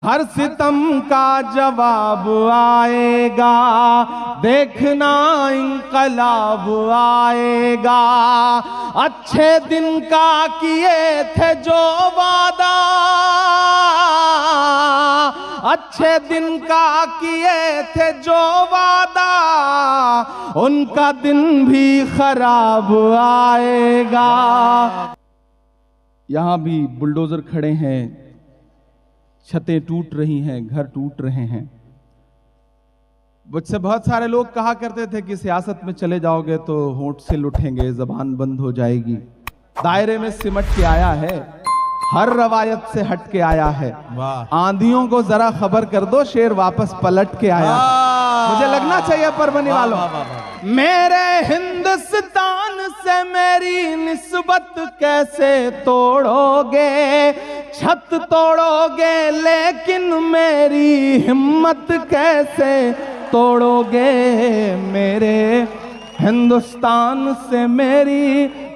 हर सितम का जवाब आएगा, देखना इंकलाब आएगा। अच्छे दिन का किए थे जो वादा, अच्छे दिन का किए थे जो वादा, उनका दिन भी खराब आएगा। यहां भी बुलडोजर खड़े हैं, छतें टूट रही हैं, घर टूट रहे हैं। मुझसे बहुत सारे लोग कहा करते थे कि सियासत में चले जाओगे तो होंठ से उठेंगे, जबान बंद हो जाएगी। दायरे में सिमट के आया है, हर रवायत से हट के आया है। आंधियों को जरा खबर कर दो, शेर वापस पलट के आया। मुझे लगना चाहिए परभनी वालों। मेरे हिंदुस्तान से मेरी निस्बत कैसे तोड़ोगे, छत तोड़ोगे लेकिन मेरी हिम्मत कैसे तोड़ोगे। मेरे हिंदुस्तान से मेरी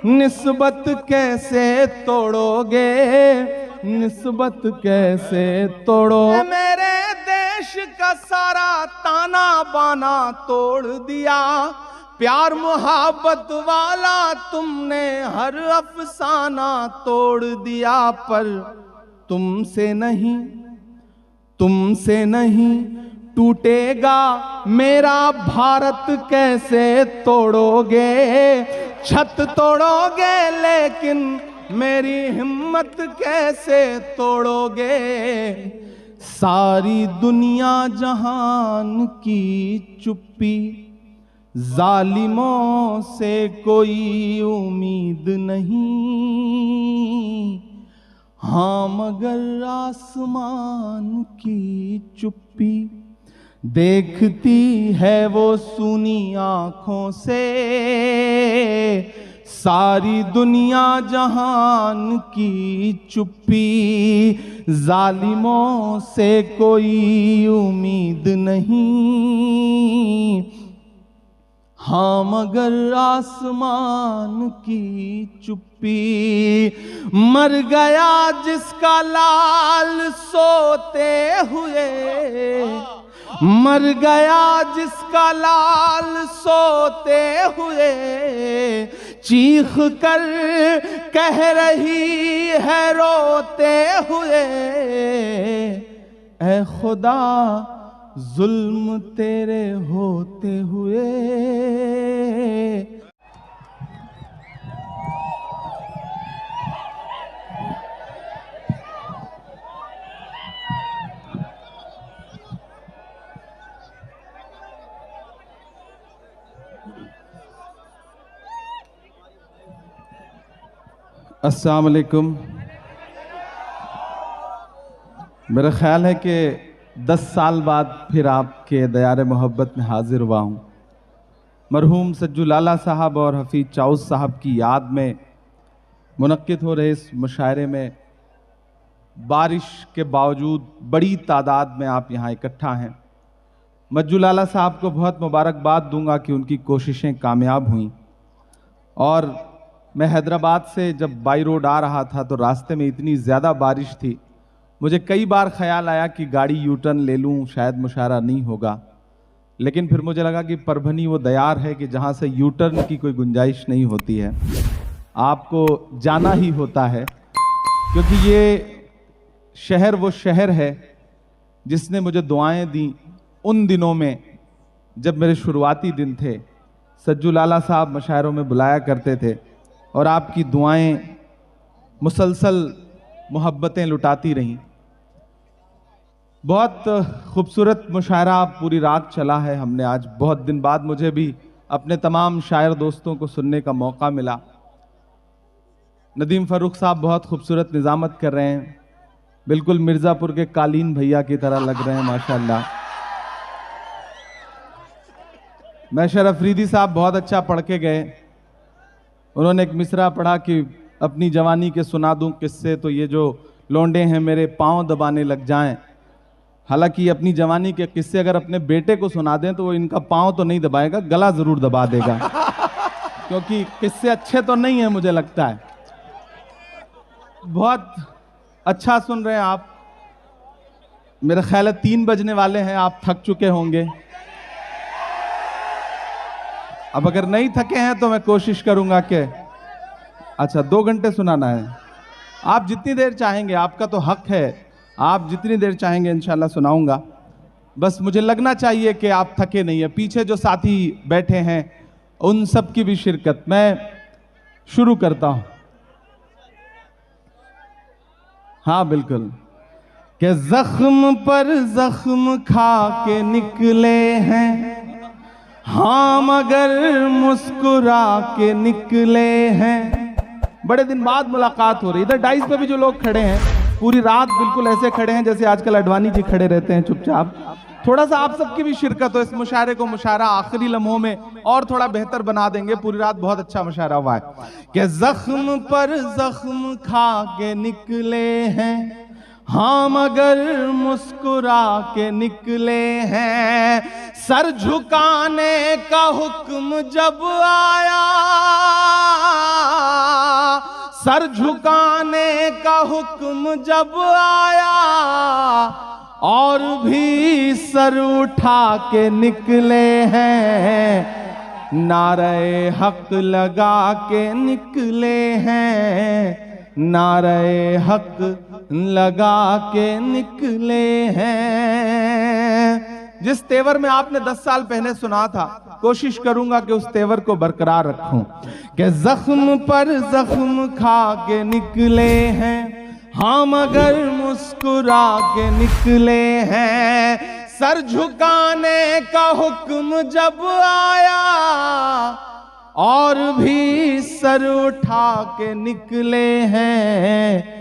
निस्बत कैसे तोड़ोगे, निस्बत कैसे तोड़ोगे। मेरे देश का सारा ताना बाना तोड़ दिया, प्यार मोहब्बत वाला तुमने हर अफसाना तोड़ दिया। पर तुमसे नहीं, तुमसे नहीं टूटेगा मेरा भारत कैसे तोड़ोगे। छत तोड़ोगे लेकिन मेरी हिम्मत कैसे तोड़ोगे। सारी दुनिया जहान की चुप्पी, जालिमों से कोई उम्मीद नहीं। हाँ मगर आसमान की चुप्पी देखती है वो सुनी आंखों से। सारी दुनिया जहान की चुप्पी, जालिमों से कोई उम्मीद नहीं। हाँ मगर आसमान की चुप्पी। मर गया जिसका लाल सोते हुए, मर गया जिसका लाल सोते हुए। चीख कर कह रही है रोते हुए, ऐ खुदा जुल्म तेरे होते हुए। अस्सलाम वालेकुम। मेरा ख्याल है कि 10 साल बाद फिर आपके दयारे मोहब्बत में हाजिर हुआ हूँ। मरहूम सज्जू लाला साहब और हफीज चाउस साहब की याद में मुनक्किद हो रहे इस मुशायरे में बारिश के बावजूद बड़ी तादाद में आप यहाँ इकट्ठा हैं। मज्जू लाला साहब को बहुत मुबारकबाद दूंगा कि उनकी कोशिशें कामयाब हुईं। और मैं हैदराबाद से जब बाई रोड आ रहा था तो रास्ते में इतनी ज़्यादा बारिश थी, मुझे कई बार ख्याल आया कि गाड़ी यू टर्न ले लूँ, शायद मुशायरा नहीं होगा। लेकिन फिर मुझे लगा कि परभनी वो दयार है कि जहाँ से यू टर्न की कोई गुंजाइश नहीं होती है, आपको जाना ही होता है। क्योंकि ये शहर वो शहर है जिसने मुझे दुआएं दी उन दिनों में जब मेरे शुरुआती दिन थे। सज्जू लाला साहब मुशायरों में बुलाया करते थे और आपकी दुआएं मुसलसल मोहब्बतें लुटाती रहीं। बहुत खूबसूरत मुशायरा पूरी रात चला है। हमने आज बहुत दिन बाद मुझे भी अपने तमाम शायर दोस्तों को सुनने का मौका मिला। नदीम फ़ारूक साहब बहुत खूबसूरत निज़ामत कर रहे हैं, बिल्कुल मिर्ज़ापुर के कालीन भैया की तरह लग रहे हैं माशाल्लाह। मैशर अफरीदी साहब बहुत अच्छा पढ़ के गए। उन्होंने एक मिसरा पढ़ा कि अपनी जवानी के सुना दूं किस्से तो ये जो लौंडे हैं मेरे पाँव दबाने लग जाएं। हालांकि अपनी जवानी के किस्से अगर अपने बेटे को सुना दें तो वो इनका पाँव तो नहीं दबाएगा, गला ज़रूर दबा देगा क्योंकि किस्से अच्छे तो नहीं है मुझे लगता है। बहुत अच्छा सुन रहे हैं आप। मेरा ख्याल है 3 बजने वाले हैं, आप थक चुके होंगे। अब अगर नहीं थके हैं तो मैं कोशिश करूंगा कि अच्छा 2 घंटे सुनाना है। आप जितनी देर चाहेंगे, आपका तो हक है, आप जितनी देर चाहेंगे इंशाल्लाह सुनाऊंगा। बस मुझे लगना चाहिए कि आप थके नहीं है। पीछे जो साथी बैठे हैं उन सब की भी शिरकत। मैं शुरू करता हूं। हाँ बिल्कुल। कि जख्म पर जख्म खा के निकले हैं हाँ, मगर मुस्कुरा के निकले हैं। बड़े दिन बाद मुलाकात हो रही। इधर डाइस पे भी जो लोग खड़े हैं पूरी रात बिल्कुल ऐसे खड़े हैं जैसे आजकल अडवाणी जी खड़े रहते हैं चुपचाप। थोड़ा सा आप सबकी भी शिरकत हो इस मुशायरे को। मुशायरा आखिरी लम्हों में और थोड़ा बेहतर बना देंगे। पूरी रात बहुत अच्छा मुशायरा हुआ है। कि जख्म पर जख्म खा के निकले हैं हाँ, मगर मुस्कुरा के निकले हैं। सर झुकाने का हुक्म जब आया, सर झुकाने का हुक्म जब आया, और भी सर उठा के निकले हैं। नारे हक लगा के निकले हैं, नारे हक लगा के निकले हैं। जिस तेवर में आपने 10 साल पहले सुना था, कोशिश करूंगा कि उस तेवर को बरकरार रखूं। कि जख्म पर जख्म खा के निकले हैं हाँ, मगर मुस्कुरा के निकले हैं। सर झुकाने का हुक्म जब आया, और भी सर उठा के निकले हैं।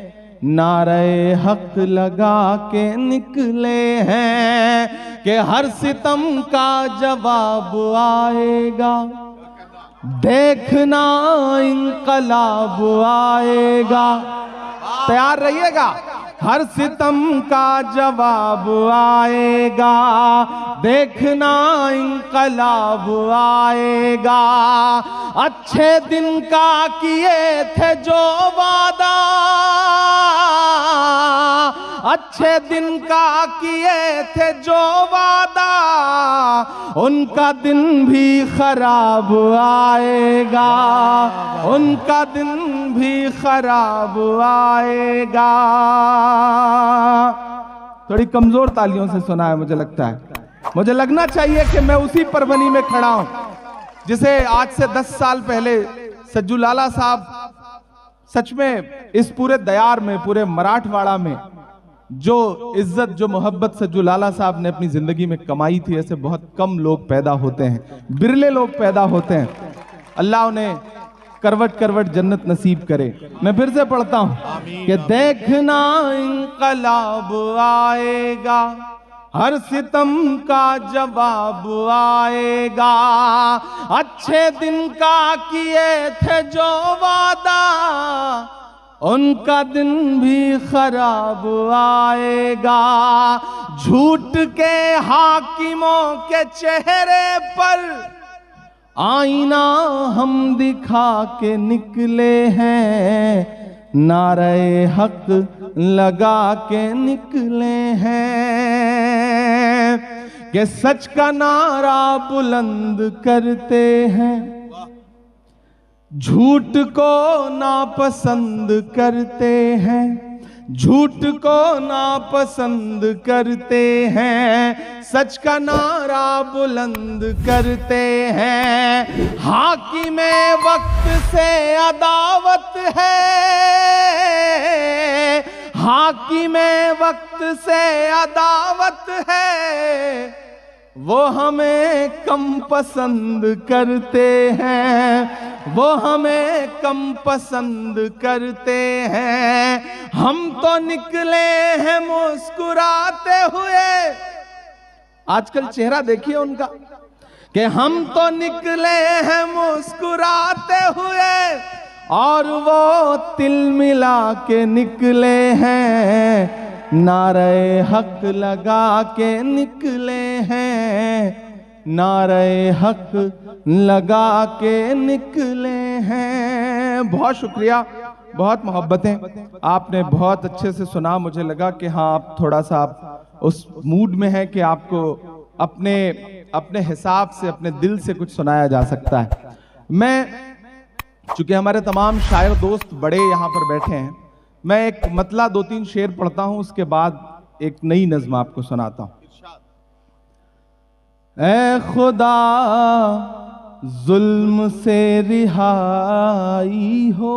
नारे हक लगा के निकले हैं। कि हर सितम का जवाब आएगा, देखना इंकलाब आएगा। तैयार रहिएगा। हर सितम का जवाब आएगा, देखना इंकलाब आएगा। अच्छे दिन का किए थे जो वादा, अच्छे दिन का किए थे जो वादा, उनका दिन भी खराब आएगा, उनका दिन भी खराब आएगा। थोड़ी कमजोर तालियों से सुना है मुझे लगता है। मुझे लगना चाहिए कि मैं उसी परवनी में खड़ा हूं जिसे आज से 10 साल पहले सज्जू लाला साहब, सच में इस पूरे दयार में, पूरे मराठवाड़ा में जो इज्जत, जो मोहब्बत सज्जू लाला साहब ने अपनी जिंदगी में कमाई थी, ऐसे बहुत कम लोग पैदा होते हैं, बिरले लोग पैदा होते हैं। अल्लाह उन्हें करवट करवट जन्नत नसीब करे। मैं फिर से पढ़ता हूं कि देखना इंकलाब आएगा, हर सितम का जवाब आएगा। अच्छे दिन का किए थे जो वादा, उनका दिन भी खराब आएगा। झूठ के हाकिमों के चेहरे पर आईना हम दिखा के निकले हैं, नारे हक लगा के निकले हैं। कि सच का नारा बुलंद करते हैं, झूठ को नापसंद करते हैं, झूठ को नापसंद करते हैं। सच का नारा बुलंद करते हैं। हाकिमे वक्त से अदावत है, हाकिमे वक्त से अदावत है, वो हमें कम पसंद करते हैं, वो हमें कम पसंद करते हैं। हम तो निकले हैं मुस्कुराते हुए, आजकल चेहरा देखिए उनका, कि हम तो निकले हैं मुस्कुराते हुए, और वो तिल मिला के निकले हैं, नारे हक लगा के निकले हैं, नारे हक लगा के निकले हैं। बहुत शुक्रिया, बहुत मोहब्बतें, आपने बहुत अच्छे से सुना। मुझे लगा कि हाँ आप थोड़ा सा आप उस मूड में हैं कि आपको अपने अपने हिसाब से, अपने दिल से कुछ सुनाया जा सकता है। मैं, चूंकि हमारे तमाम शायर दोस्त बड़े यहाँ पर बैठे हैं, मैं एक मतला 2-3 शेर पढ़ता हूं, उसके बाद एक नई नज्म आपको सुनाता हूं। ऐ खुदा जुल्म से रिहाई हो,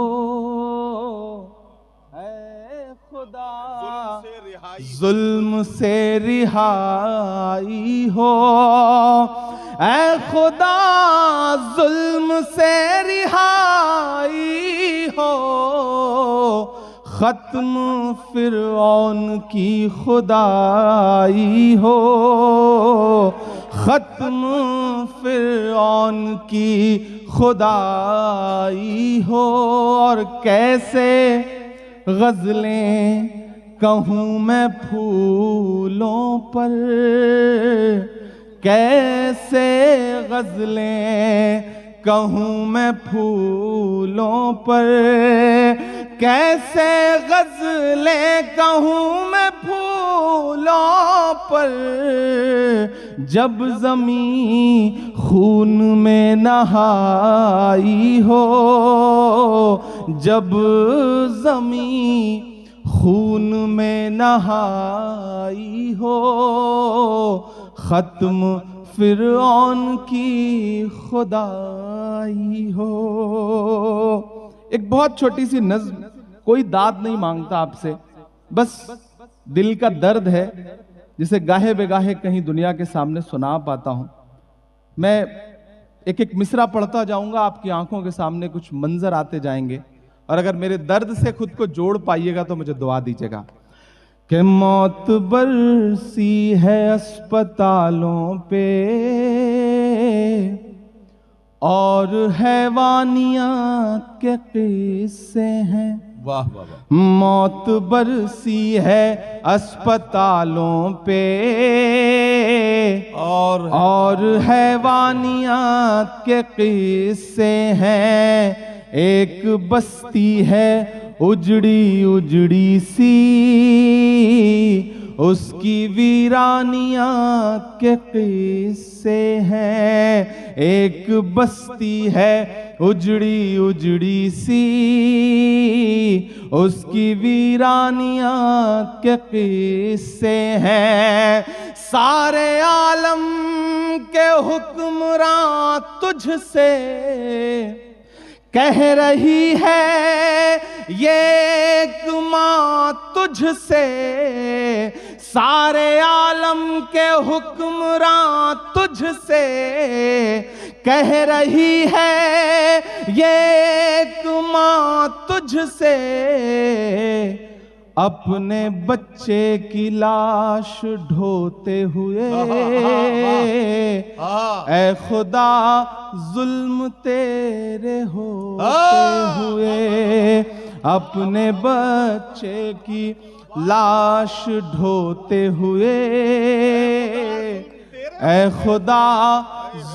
ऐ खुदा जुल्म से रिहाई हो, ऐ खुदा जुल्म से रिहाई हो, खत्म फिरौन की खुदाई हो, खत्म फिरौन की खुदाई हो। और कैसे गजलें कहूँ मैं फूलों पर, कैसे गजलें कहूँ मैं फूलों पर, कैसे गजलें कहूँ मैं फूलों पर, जब ज़मीं खून में नहाई हो, जब ज़मीं खून में नहाई हो, खत्म फिरौन की खुदाई हो। एक बहुत छोटी सी नज्म, कोई दाद नहीं मांगता आपसे, बस दिल का दर्द है जिसे गाहे बेगाहे कहीं दुनिया के सामने सुना पाता हूं। मैं एक एक मिसरा पढ़ता जाऊंगा, आपकी आंखों के सामने कुछ मंजर आते जाएंगे, और अगर मेरे दर्द से खुद को जोड़ पाइएगा तो मुझे दुआ दीजिएगा। कि मौत बरसी है अस्पतालों पे और हैवानियत के किस्से हैं। वाह वाह वाह। मौत बरसी है अस्पतालों पे और हैवानियत के किस्से हैं। एक बस्ती है उजड़ी उजड़ी सी, उसकी वीरानियत के किस्से हैं। एक बस्ती है उजड़ी उजड़ी सी, उसकी वीरानियत के किस्से हैं। सारे आलम के हुक्मरान तुझसे कह रही है ये एक माँ तुझसे, सारे आलम के हुक्मरान तुझसे कह रही है ये एक माँ तुझसे। अपने बच्चे की लाश ढोते हुए ऐ खुदा जुल्म तेरे होते हुए, अपने बच्चे की लाश ढोते हुए ऐ खुदा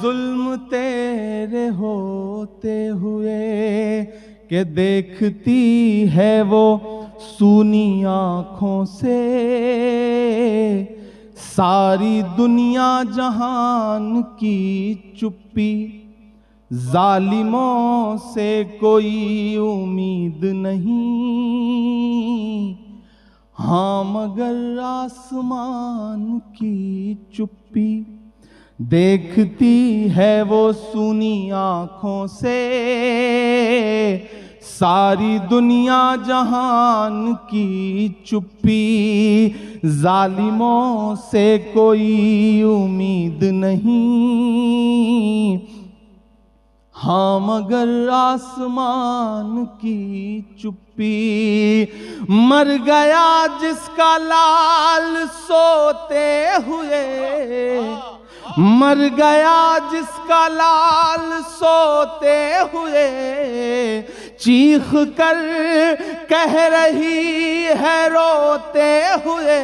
जुल्म तेरे होते हुए। के देखती है वो सूनी आँखों से सारी दुनिया जहान की चुप्पी, जालिमों से कोई उम्मीद नहीं, हाँ मगर आसमान की चुप्पी। देखती है वो सूनी आँखों से सारी दुनिया जहान की चुप्पी, जालिमों से कोई उम्मीद नहीं, हाँ मगर आसमान की चुप्पी। मर गया जिसका लाल सोते हुए, मर गया जिसका लाल सोते हुए, चीख कर कह रही है रोते हुए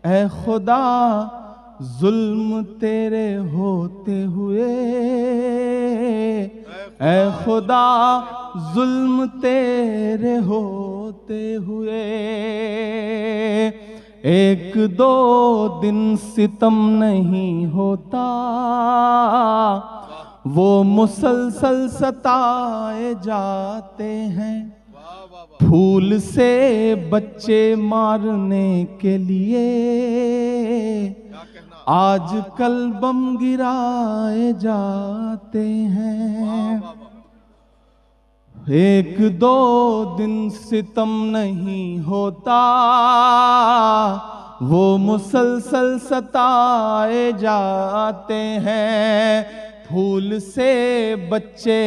ऐ खुदा जुल्म तेरे होते हुए, ऐ खुदा जुल्म तेरे होते हुए। एक दो दिन सितम नहीं होता, वो मुसलसल सताए जाते हैं। फूल से बच्चे मारने के लिए आजकल बम गिराए जाते हैं। एक दो दिन सितम नहीं होता, वो मुसलसल सताए जाते हैं। फूल से बच्चे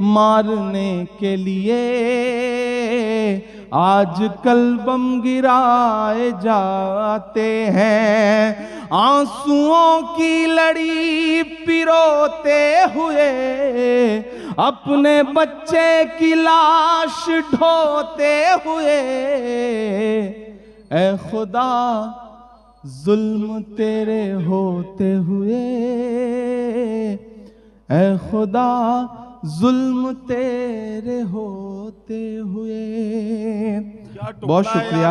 मारने के लिए आजकल बम गिराए जाते हैं। आंसुओं की लड़ी पिरोते हुए अपने बच्चे की लाश ढोते हुए, ऐ खुदा जुल्म तेरे होते हुए, ऐ खुदा जुल्म तेरे होते हुए। बहुत शुक्रिया,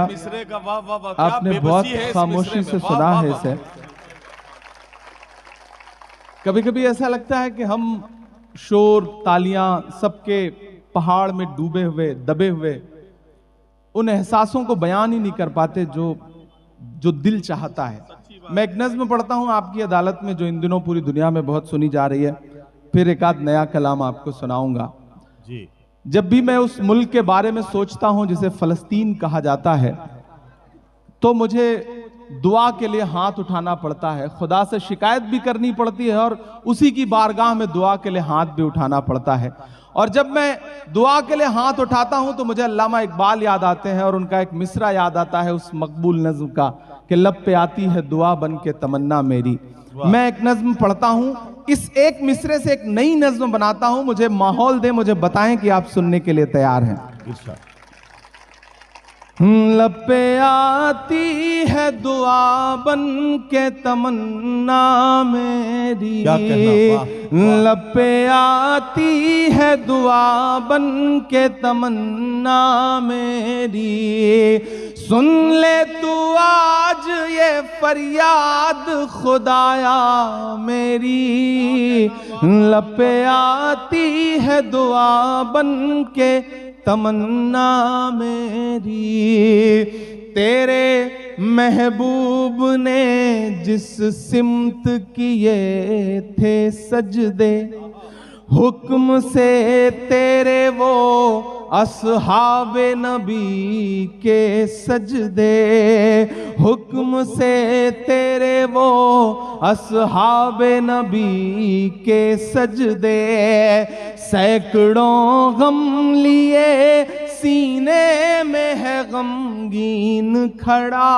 आपने बहुत खामोशी से सुना है इसे। कभी कभी ऐसा लगता है कि हम शोर तालियां सबके पहाड़ में डूबे हुए दबे हुए उन एहसासों को बयान ही नहीं कर पाते जो दिल चाहता है। मैं एक नज़्म पढ़ता हूं आपकी अदालत में, जो इन दिनों पूरी दुनिया में बहुत सुनी जा रही है, फिर एक आध नया कलाम आपको सुनाऊंगा जी। जब भी मैं उस मुल्क के बारे में सोचता हूं जिसे फलस्तीन कहा जाता है, तो मुझे दुआ के लिए हाथ उठाना पड़ता है, खुदा से शिकायत भी करनी पड़ती है और उसी की बारगाह में दुआ के लिए हाथ भी उठाना पड़ता है। और जब मैं दुआ के लिए हाथ उठाता हूं तो मुझे अल्लामा इकबाल याद आते हैं और उनका एक मिसरा याद आता है उस मकबूल नज़्म का कि लब पे आती है दुआ बन के तमन्ना मेरी। मैं एक नज़्म पढ़ता हूं, इस एक मिसरे से एक नई नज़्म बनाता हूं। मुझे माहौल दें, मुझे बताएं कि आप सुनने के लिए तैयार हैं। लब पे आती है दुआ बन के तमन्ना मेरी, लब पे आती है दुआ बन के तमन्ना मेरी। सुन ले तू आज ये फरियाद खुदाया मेरी, लब पे आती है दुआ बन के तमन्ना मेरी। तेरे महबूब ने जिस सिमत किए थे सजदे, हुक्म से तेरे वो अस्हाबे नबी के सजदे, हुक्म से तेरे वो अस्हाबे नबी के सजदे। सैकड़ों गम लिए सीने में है गमगीन खड़ा,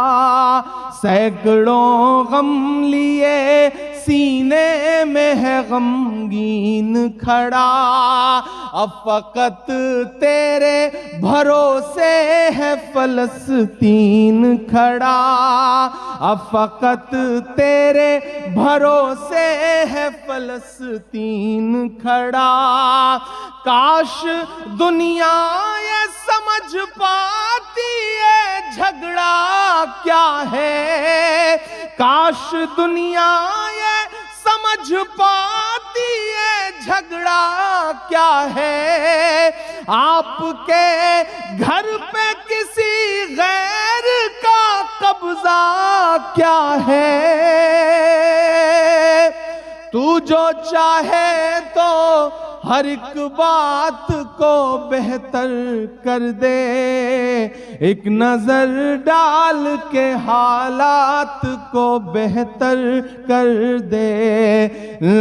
सैकड़ों गम लिए सीने में है गमगीन खड़ा। अब फकत तेरे भरोसे है फलस्तीन खड़ा, अब फकत तेरे भरोसे है फलस्तीन खड़ा। काश दुनिया ये समझ पाती है झगड़ा क्या है, काश दुनिया ये समझ पाती है झगड़ा क्या है। आपके घर पे किसी गैर का कब्जा क्या है। तू जो चाहे तो हर एक बात को बेहतर कर दे, एक नजर डाल के हालात को बेहतर कर दे।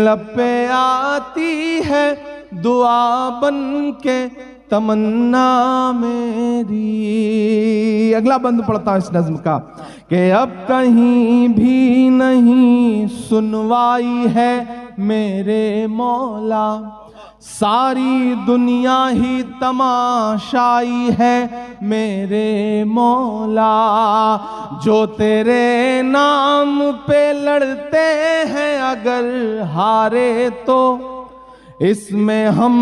लब पे आती है दुआ बन के तमन्ना मेरी। अगला बंद पढ़ता है इस नज्म का कि अब कहीं भी नहीं सुनवाई है मेरे मौला, सारी दुनिया ही तमाशाई है मेरे मौला। जो तेरे नाम पे लड़ते हैं अगर हारे तो इसमें हम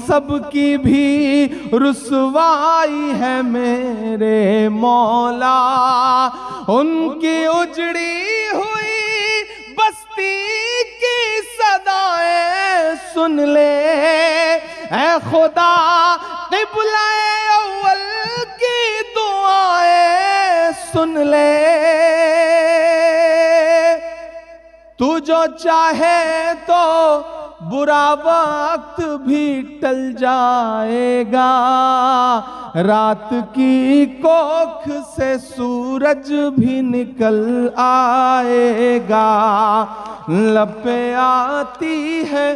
सब की भी रुसवाई है मेरे मौला। उनकी उजड़ी हुई बस्ती की सदाएं सुन ले ऐ खुदा, क़िबला-ए अव्वल की दुआएं सुन ले। तू जो चाहे तो बुरा वक्त भी टल जाएगा, रात की कोख से सूरज भी निकल आएगा। लब पे आती है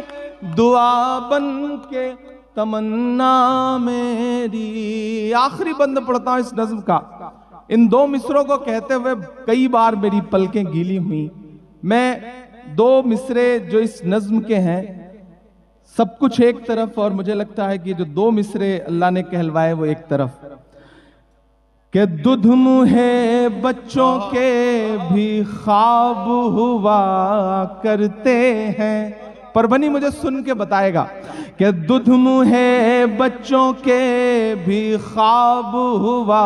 दुआ बन के तमन्ना मेरी। आखिरी बंद पढ़ता हूं इस नज्म का। इन दो मिसरों को कहते हुए कई बार मेरी पलकें गीली हुई। मैं दो मिसरे जो इस नज्म के हैं, सब कुछ एक तरफ, और मुझे लगता है कि जो दो मिसरे अल्लाह ने कहलवाए वो एक तरफ, कि दुध मुहे बच्चों के भी ख्वाब हुआ करते हैं। परभनी मुझे सुन के बताएगा कि दुध मुहे बच्चों के भी ख्वाब हुआ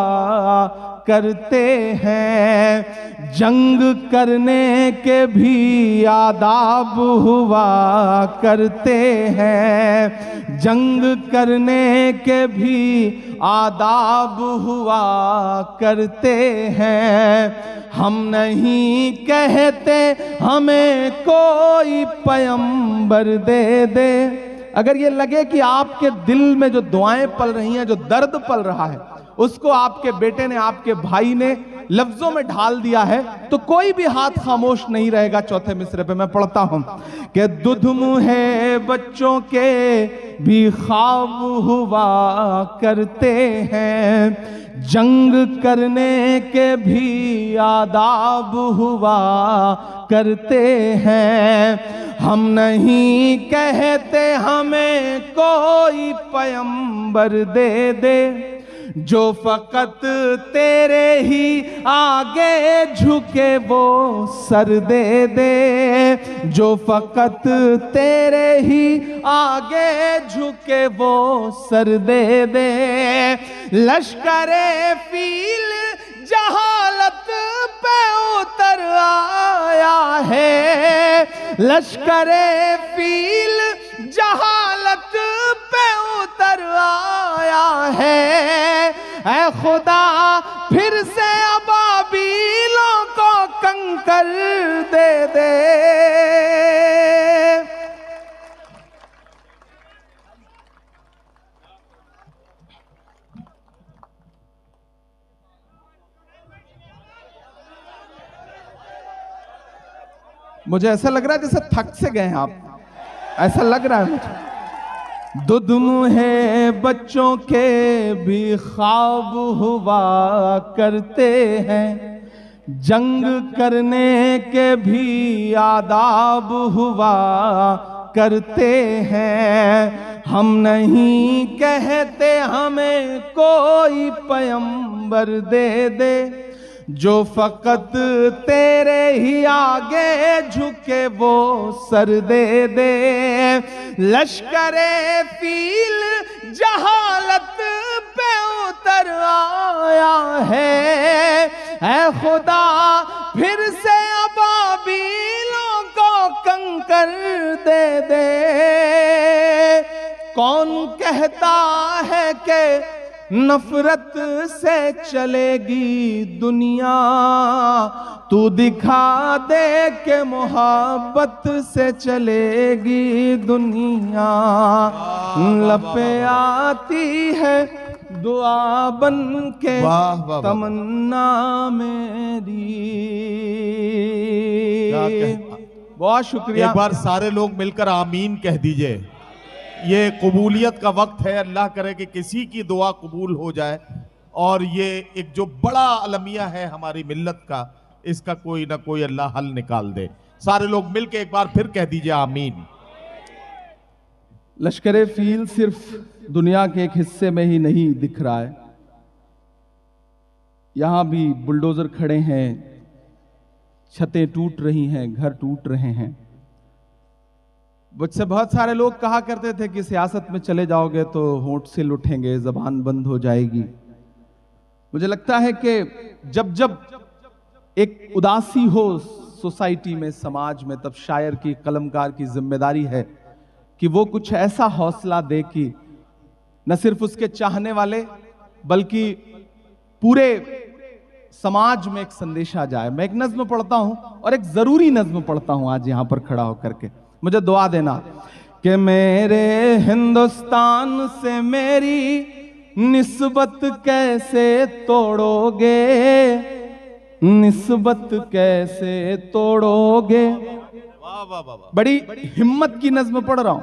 करते हैं, जंग करने के भी आदाब हुआ करते हैं, जंग करने के भी आदाब हुआ करते हैं। हम नहीं कहते हमें कोई पैगंबर दे दे। अगर ये लगे कि आपके दिल में जो दुआएं पल रही हैं, जो दर्द पल रहा है, उसको आपके बेटे ने, आपके भाई ने लफ्जों में ढाल दिया है, तो कोई भी हाथ खामोश नहीं रहेगा। चौथे मिसरे पे मैं पढ़ता हूं कि दुध मुहे बच्चों के भी ख्वाब हुआ करते हैं, जंग करने के भी आदाब हुआ करते हैं। हम नहीं कहते हमें कोई पैगंबर दे दे, जो फकत तेरे ही आगे झुके वो सर दे दे, जो फकत तेरे ही आगे झुके वो सर दे दे। लश्करे फील जहालत पे उतर आया है, लश्करे फील जहालत पे उतर आया है। ऐ खुदा फिर से अबाबीलों को कंकर दे दे। मुझे ऐसा लग रहा है जैसे थक से गए हैं आप, ऐसा लग रहा है मुझे। दुध मुहे बच्चों के भी ख्वाब हुआ करते हैं, जंग करने के भी आदाब हुआ करते हैं। हम नहीं कहते हमें कोई पैगंबर दे दे, जो फकत तेरे ही आगे झुके वो सर दे दे। लश्करे फील जहालत पे उतर आया है। ऐ खुदा फिर से अबाबीलों को कंकर दे दे। कौन कहता है कि नफरत से चलेगी दुनिया, तू दिखा दे के मोहब्बत से चलेगी दुनिया। लपे आती है दुआ बन के तमन्ना मेरी। बहुत शुक्रिया। एक बार सारे लोग मिलकर आमीन कह दीजिए। ये कबूलियत का वक्त है, अल्लाह करे कि किसी की दुआ कबूल हो जाए, और ये एक जो बड़ा अलमिया है हमारी मिल्लत का, इसका कोई ना कोई अल्लाह हल निकाल दे। सारे लोग मिलकर एक बार फिर कह दीजिए आमीन। लश्करे फील सिर्फ दुनिया के एक हिस्से में ही नहीं दिख रहा है, यहां भी बुलडोजर खड़े हैं, छतें टूट रही हैं, घर टूट रहे हैं। मुझसे बहुत सारे लोग कहा करते थे कि सियासत में चले जाओगे तो होंठ सिल उठेंगे, जबान बंद हो जाएगी। मुझे लगता है कि जब जब एक उदासी हो सोसाइटी में, समाज में, तब शायर की, कलमकार की जिम्मेदारी है कि वो कुछ ऐसा हौसला दे कि न सिर्फ उसके चाहने वाले बल्कि पूरे समाज में एक संदेश आ जाए। मैं एक नज्म पढ़ता हूं और एक जरूरी नज्म पढ़ता हूं आज यहां पर खड़ा होकर के, मुझे दुआ देना कि मेरे हिंदुस्तान से मेरी निस्बत कैसे तोड़ोगे, निस्बत कैसे तोड़ोगे। वाह वाह वाह, बड़ी हिम्मत की नज्म पढ़ रहा हूं,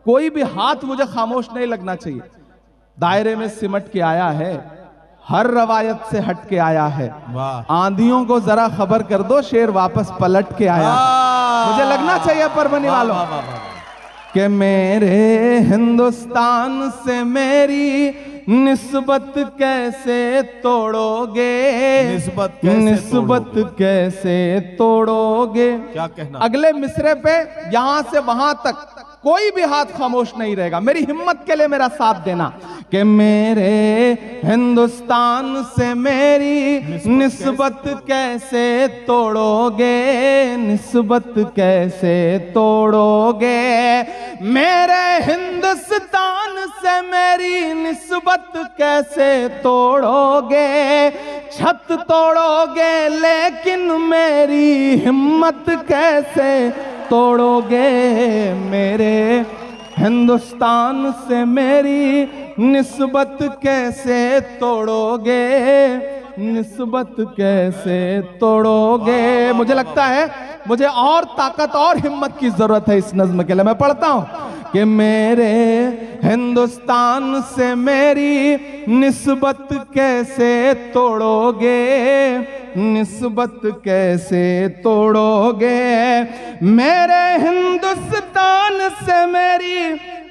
कोई भी हाथ मुझे खामोश नहीं लगना चाहिए। दायरे में सिमट के आया है, हर रवायत से हट के आया है। आंधियों को जरा खबर कर दो, शेर वापस पलट के आया। मुझे लगना चाहिए परभनी वालों कि मेरे हिंदुस्तान से मेरी निस्बत कैसे तोड़ोगे, निस्बत कैसे तोड़ोगे। क्या कहना? अगले मिसरे पे यहां से वहां तक कोई भी हाथ खामोश नहीं रहेगा। मेरी हिम्मत के लिए मेरा साथ देना कि मेरे हिंदुस्तान से मेरी निस्बत कैसे तोड़ोगे, निस्बत कैसे तोड़ोगे। मेरे हिंदुस्तान से मेरी निस्बत कैसे तोड़ोगे। छत तोड़ोगे लेकिन मेरी हिम्मत कैसे तोड़ोगे। मेरे हिंदुस्तान से मेरी निस्बत कैसे तोड़ोगे, निस्बत कैसे तोड़ोगे। मुझे लगता है मुझे और ताकत और हिम्मत की जरूरत है इस नज्म के लिए। मैं पढ़ता हूं कि मेरे हिंदुस्तान से मेरी निस्बत कैसे तोड़ोगे, निस्बत कैसे तोड़ोगे। मेरे हिंदुस्तान से मेरी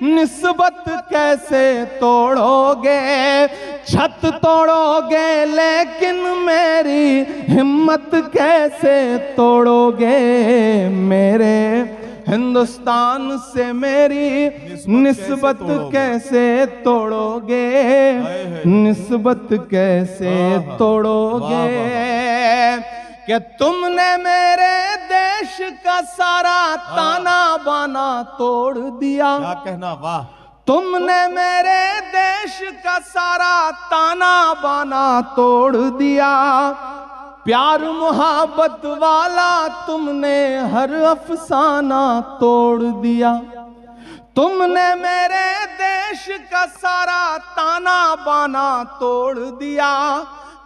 निस्बत कैसे तोड़ोगे। छत तोड़ोगे लेकिन मेरी हिम्मत कैसे तोड़ोगे। मेरे हिंदुस्तान से मेरी निस्बत कैसे तोड़ोगे, निस्बत कैसे तोड़ोगे। कि तुमने मेरे देश का सारा ताना बाना तोड़ दिया। क्या कहना? वाह। तुमने मेरे देश का सारा ताना बाना तोड़ दिया। प्यार मोहब्बत वाला तुमने हर अफसाना तोड़ दिया। तुमने मेरे देश का सारा ताना बाना तोड़ दिया।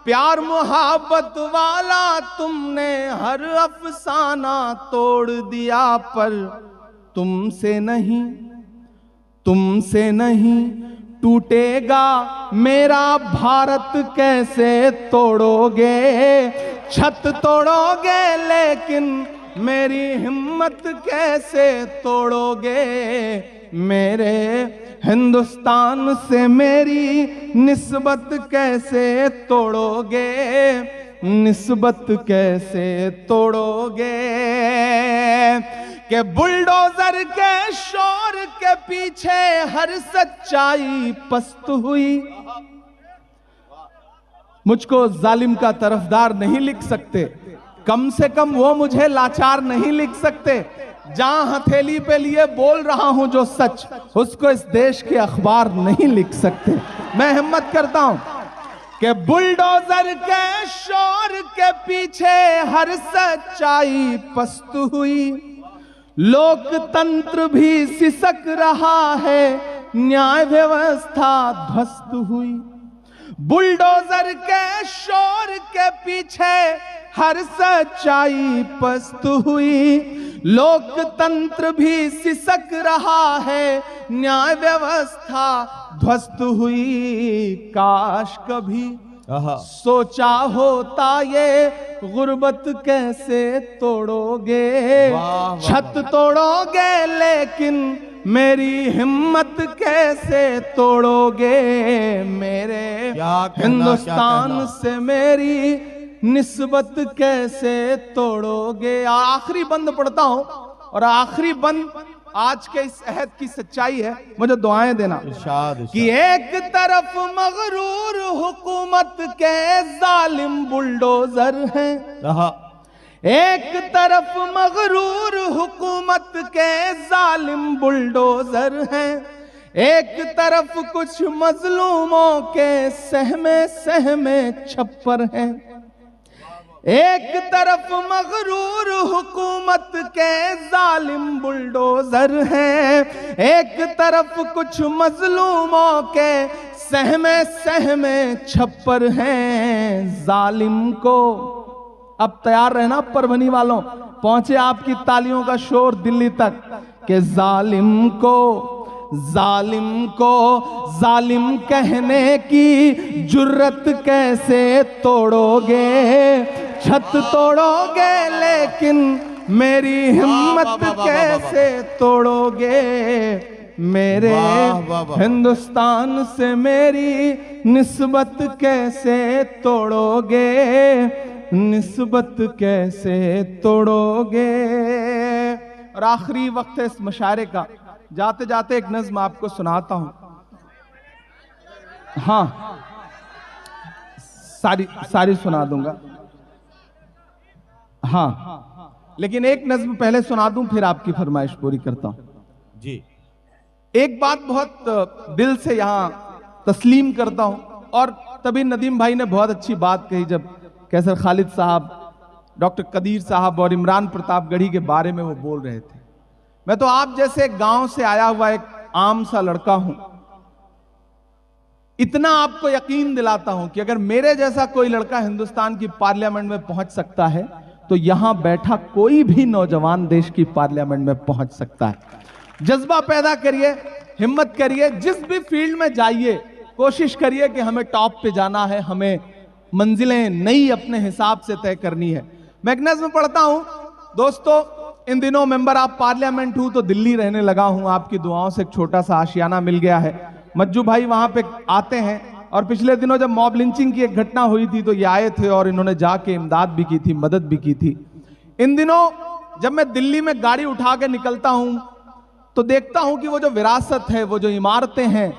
प्यार मोहब्बत वाला तुमने हर अफसाना तोड़ दिया। पर तुमसे नहीं, तुमसे नहीं टूटेगा मेरा भारत कैसे तोड़ोगे। छत तोड़ोगे लेकिन मेरी हिम्मत कैसे तोड़ोगे। मेरे हिंदुस्तान से मेरी निस्बत कैसे तोड़ोगे, निस्बत कैसे तोड़ोगे। कि बुलडोजर के शोर के पीछे हर सच्चाई पस्त हुई। मुझको जालिम का तरफदार नहीं लिख सकते, कम से कम वो मुझे लाचार नहीं लिख सकते। जहां हथेली पे लिए बोल रहा हूं जो सच, उसको इस देश के अखबार नहीं लिख सकते। मैं हिम्मत करता हूं कि बुलडोजर के शोर के पीछे हर सच्चाई पस्त हुई। लोकतंत्र भी सिसक रहा है, न्याय व्यवस्था ध्वस्त हुई। बुलडोजर के शोर के पीछे हर सच्चाई पस्त हुई। लोकतंत्र भी सिसक रहा है, न्याय व्यवस्था ध्वस्त हुई। काश कभी सोचा होता ये गुर्बत कैसे तोड़ोगे। छत तोड़ोगे लेकिन मेरी हिम्मत कैसे तोड़ोगे। मेरे हिंदुस्तान से मेरी निस्बत कैसे तोड़ोगे। आखिरी बंद पढ़ता हूं और आखिरी बंद आज के इस अहद की सच्चाई है, मुझे दुआएं देना इरशाद कि एक तरफ मगरूर हुकूमत के जालिम बुलडोजर हैं, एक तरफ मगरूर हुकूमत के जालिम बुलडोजर हैं, एक तरफ कुछ मजलूमों के सहमे सहमे छप्पर हैं। एक तरफ मगरूर हुकूमत के जालिम बुलडोजर हैं, एक तरफ कुछ मजलूमों के सहमे सहमे छप्पर हैं। जालिम को अब तैयार रहना परभनी वालों, पहुंचे आपकी तालियों का शोर दिल्ली तक कि जालिम को जालिम कहने की जुर्रत कैसे तोड़ोगे, छत तोड़ोगे लेकिन मेरी हिम्मत कैसे तोड़ोगे, मेरे हिंदुस्तान से मेरी निस्बत कैसे तोड़ोगे, निस्बत कैसे तोड़ोगे। और आखिरी वक्त है इस मुशायरे का, जाते जाते एक नज्म आपको सुनाता हूं। हाँ, सारी सुना दूंगा। हाँ, लेकिन एक नज्म पहले सुना दूं, फिर आपकी फरमाइश पूरी करता हूं जी। एक बात बहुत दिल से यहां तस्लीम करता हूं, और तभी नदीम भाई ने बहुत अच्छी बात कही जब कैसर खालिद साहब, डॉक्टर कदीर साहब और इमरान प्रतापगढ़ी के बारे में वो बोल रहे थे। मैं तो आप जैसे एक गांव से आया हुआ एक आम सा लड़का हूं, इतना आपको यकीन दिलाता हूं कि अगर मेरे जैसा कोई लड़का हिंदुस्तान की पार्लियामेंट में पहुंच सकता है तो यहां बैठा कोई भी नौजवान देश की पार्लियामेंट में पहुंच सकता है। जज्बा पैदा करिए, हिम्मत करिए, जिस भी फील्ड में जाइए कोशिश करिए कि हमें टॉप पे जाना है, हमें मंजिलें नई अपने हिसाब से तय करनी है। मैं एक नज्म पढ़ता हूं दोस्तों। इन दिनों मेंबर ऑफ पार्लियामेंट हूं तो दिल्ली रहने लगा हूं, आपकी दुआओं से एक छोटा सा आशियाना मिल गया है। मज्जू भाई वहां पे आते हैं, और पिछले दिनों जब मॉब लिंचिंग की एक घटना हुई थी तो ये आए थे और इन्होंने जाके इमदाद भी की थी, मदद भी की थी। इन दिनों जब मैं दिल्ली में गाड़ी उठा के निकलता हूं तो देखता हूं कि वो जो विरासत है, वो जो इमारतें हैं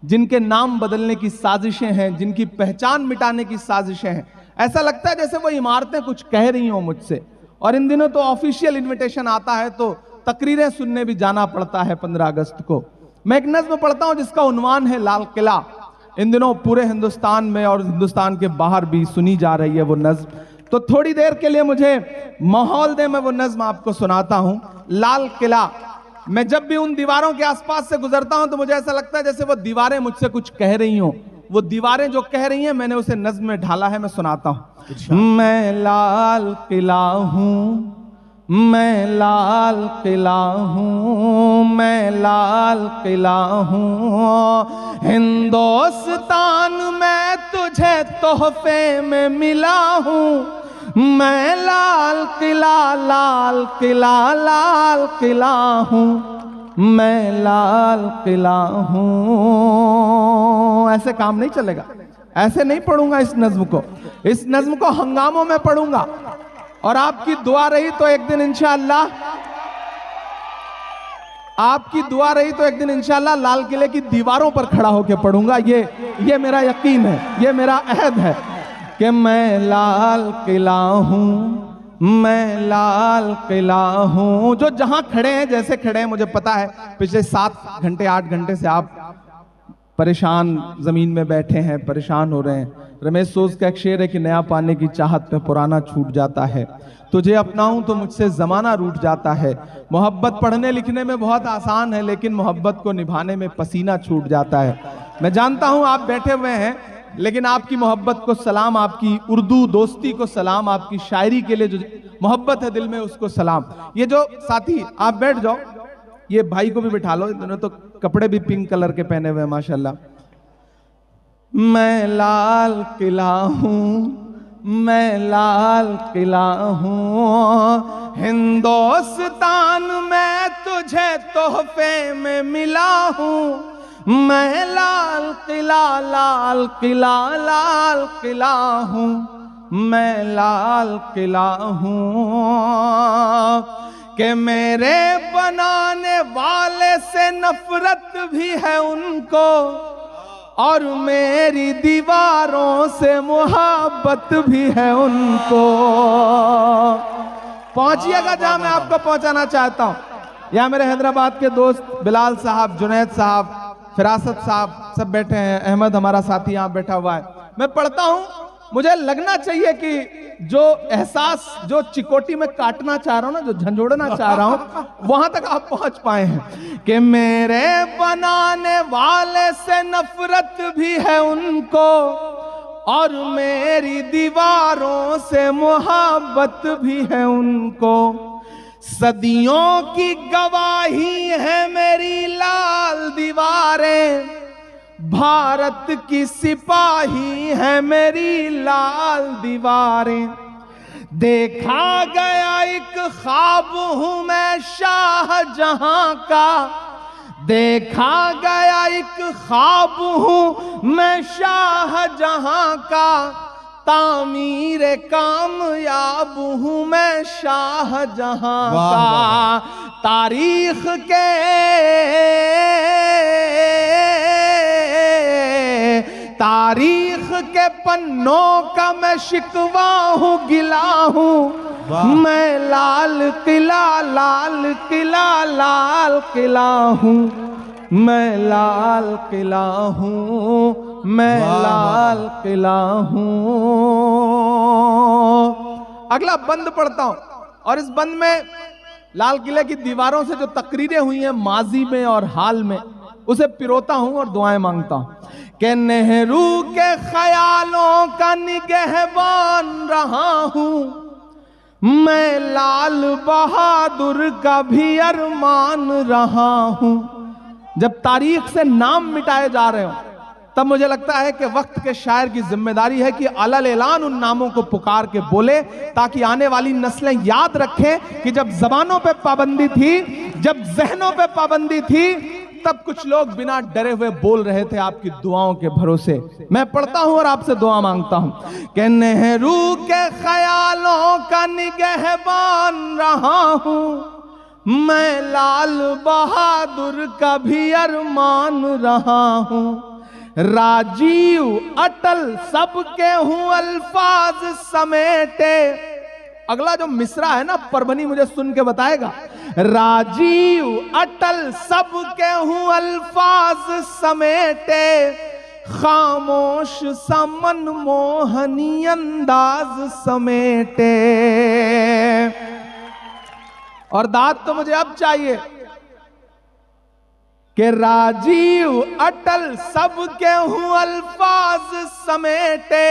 जिनके नाम बदलने की साजिशें हैं, जिनकी पहचान मिटाने की साजिशें हैं, ऐसा लगता है जैसे वो इमारतें कुछ कह रही हों मुझसे। और इन दिनों तो ऑफिशियल इनविटेशन आता है तो तकरीरें सुनने भी जाना पड़ता है 15 अगस्त को। मैं एक नज्म पढ़ता हूं जिसका उन्वान है लाल किला। इन दिनों पूरे हिंदुस्तान में और हिंदुस्तान के बाहर भी सुनी जा रही है वो नज्म, तो थोड़ी देर के लिए मुझे माहौल दे, मैं वो नज्म आपको सुनाता हूं। लाल किला। मैं जब भी उन दीवारों के आसपास से गुजरता हूं तो मुझे ऐसा लगता है जैसे वो दीवारें मुझसे कुछ कह रही हों। वो दीवारें जो कह रही हैं मैंने उसे नज्म में ढाला है, मैं सुनाता हूं। मैं लाल किला हूं, मैं लाल किला हूं, मैं लाल किला हूं, हिंदुस्तान में तुझे तोहफे में मिला हूं। मैं लाल किला, लाल किला, लाल किला हूं, मैं लाल किला हूं। ऐसे काम नहीं चलेगा, ऐसे नहीं पढ़ूंगा इस नज्म को। इस नज्म को हंगामों में पढ़ूंगा, और आपकी दुआ रही तो एक दिन इंशाअल्लाह, आपकी दुआ रही तो एक दिन इंशाअल्लाह लाल किले की दीवारों पर खड़ा होकर पढ़ूंगा। ये मेरा यकीन है, ये मेरा अहद है कि मैं लाल किला हूं, मैं लाल किला हूं। जो जहां खड़े हैं, जैसे खड़े हैं, मुझे पता है पिछले 7 घंटे 8 घंटे से आप परेशान जमीन में बैठे हैं, परेशान हो रहे हैं। रमेश सोज का एक शेर है कि नया पाने की चाहत में पुराना छूट जाता है, तुझे अपनाऊं तो मुझसे जमाना रूठ जाता है। मोहब्बत पढ़ने लिखने में बहुत आसान है, लेकिन मोहब्बत को निभाने में पसीना छूट जाता है। मैं जानता हूं आप बैठे हुए हैं, लेकिन आपकी मोहब्बत को सलाम, आपकी उर्दू दोस्ती को सलाम, आपकी शायरी के लिए जो मोहब्बत है दिल में उसको सलाम। ये जो साथी, आप बैठ जाओ, ये भाई को भी बिठा लो, इन्होंने तो कपड़े भी पिंक कलर के पहने हुए हैं माशाल्लाह। मैं लाल किला हूं, मैं लाल किला हूं, हिंदुस्तान में तुझे तोहफे में मिला हूं। मैं लाल किला, लाल किला, लाल किला हूं, मैं लाल किला हूं कि मेरे बनाने वाले से नफरत भी है उनको और मेरी दीवारों से मोहब्बत भी है उनको। पहुंचिएगा जहां मैं आपको पहुंचाना चाहता हूं। यहाँ मेरे हैदराबाद के दोस्त बिलाल साहब, जुनैद साहब, फिरासत साहब सब बैठे हैं। अहमद हमारा साथी यहाँ बैठा हुआ है। मैं पढ़ता हूं, मुझे लगना चाहिए कि जो एहसास जो चिकोटी में काटना चाह रहा हूं ना, जो झंझोड़ना चाह रहा हूं, वहां तक आप पहुंच पाए हैं कि मेरे बनाने वाले से नफरत भी है उनको और मेरी दीवारों से मोहब्बत भी है उनको। सदियों की गवाही है मेरी लाल दीवारें, भारत की सिपाही है मेरी लाल दीवारें। देखा गया एक ख्वाब हूं मैं शाहजहां का, देखा गया एक ख्वाब हूं मैं शाहजहां का, तामीर कामयाब हूं मैं शाहजहां का। तारीख के पन्नों का मैं शिकवा हूं, गिला हूं मैं लाल किला, लाल किला, लाल किला हूं मैं, लाल किला हूं मैं, लाल किला हूं। अगला बंद पढ़ता हूं और इस बंद में लाल किले की दीवारों से जो तकरीरें हुई हैं माजी में और हाल में, उसे पिरोता हूं और दुआएं मांगता हूं कि नेहरू के ख्यालों का निगहबान रहा हूं मैं, लाल बहादुर का भी अरमान रहा हूं। जब तारीख से नाम मिटाए जा रहे हो तब मुझे लगता है कि वक्त के शायर की जिम्मेदारी है कि अलल ऐलान उन नामों को पुकार के बोले, ताकि आने वाली नस्लें याद रखें कि जब जबानों पे पाबंदी थी, जब जहनों पे पाबंदी थी, तब कुछ लोग बिना डरे हुए बोल रहे थे आपकी दुआओं के भरोसे। मैं पढ़ता हूं और आपसे दुआ मांगता हूं कि नेहरू के ख्यालों का निगहबान रहा हूं मैं, लाल बहादुर का भी अरमान रहा हूं। राजीव अटल सबके हूं अल्फाज समेटे। अगला जो मिसरा है ना, परभनी मुझे सुन के बताएगा। राजीव अटल सबके हूं अल्फाज समेटे, खामोश सा मनमोहनी अंदाज समेटे। और दाद तो मुझे अब चाहिए कि राजीव अटल सबके हूं अल्फाज समेटे,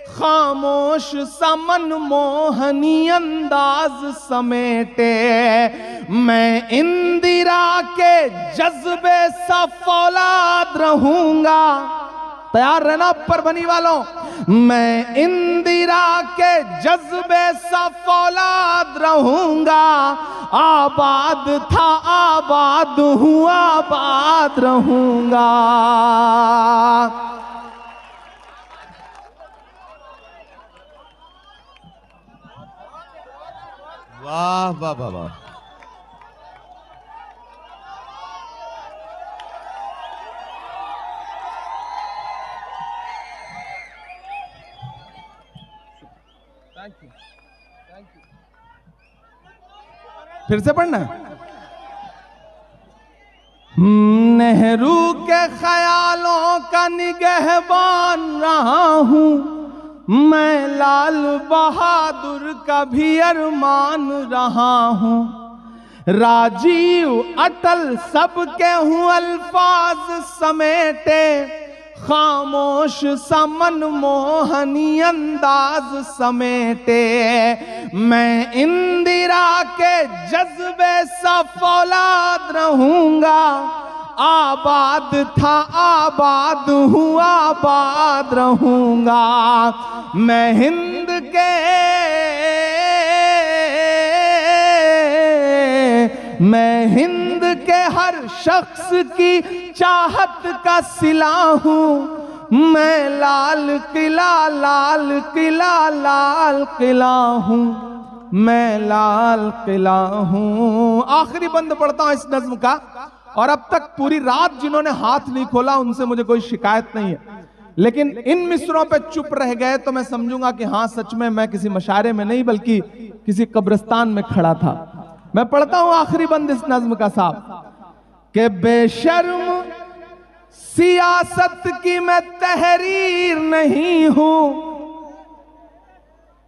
खामोश सा मनमोहनी अंदाज समेटे। मैं इंदिरा के जज्बे सा फौलाद रहूंगा। तैयार रहना परभनी वालों। मैं इंदिरा के जज्बे सा फौलाद रहूंगा, आबाद था आबाद हूं आबाद रहूंगा। वाह वाह वाह वाह। फिर से पढ़ना है। नेहरू के ख्यालों का निगहबान रहा हूं मैं, लाल बहादुर का भी अरमान रहा हूं। राजीव अटल सबके हूं अल्फाज समेटे, खामोश सा मनमोहनी अंदाज समेटे। मैं इंदिरा के जज्बे सा फौलाद रहूंगा, आबाद था आबाद हूं आबाद रहूंगा। मैं हिंद के हर शख्स की चाहत का सिला हूं मैं लाल किला लाल किला लाल किला हूं, मैं लाल किला हूं। आखिरी बंद पढ़ता हूं इस नज्म का, और अब तक पूरी रात जिन्होंने हाथ नहीं खोला उनसे मुझे कोई शिकायत नहीं है, लेकिन इन मिसरों पे चुप रह गए तो मैं समझूंगा कि हाँ सच में मैं किसी मशारे में नहीं बल्कि किसी कब्रिस्तान में खड़ा था। मैं पढ़ता हूं आखिरी बंद इस नज्म का साहब, कि बेशर्म सियासत की मैं तहरीर नहीं हूं,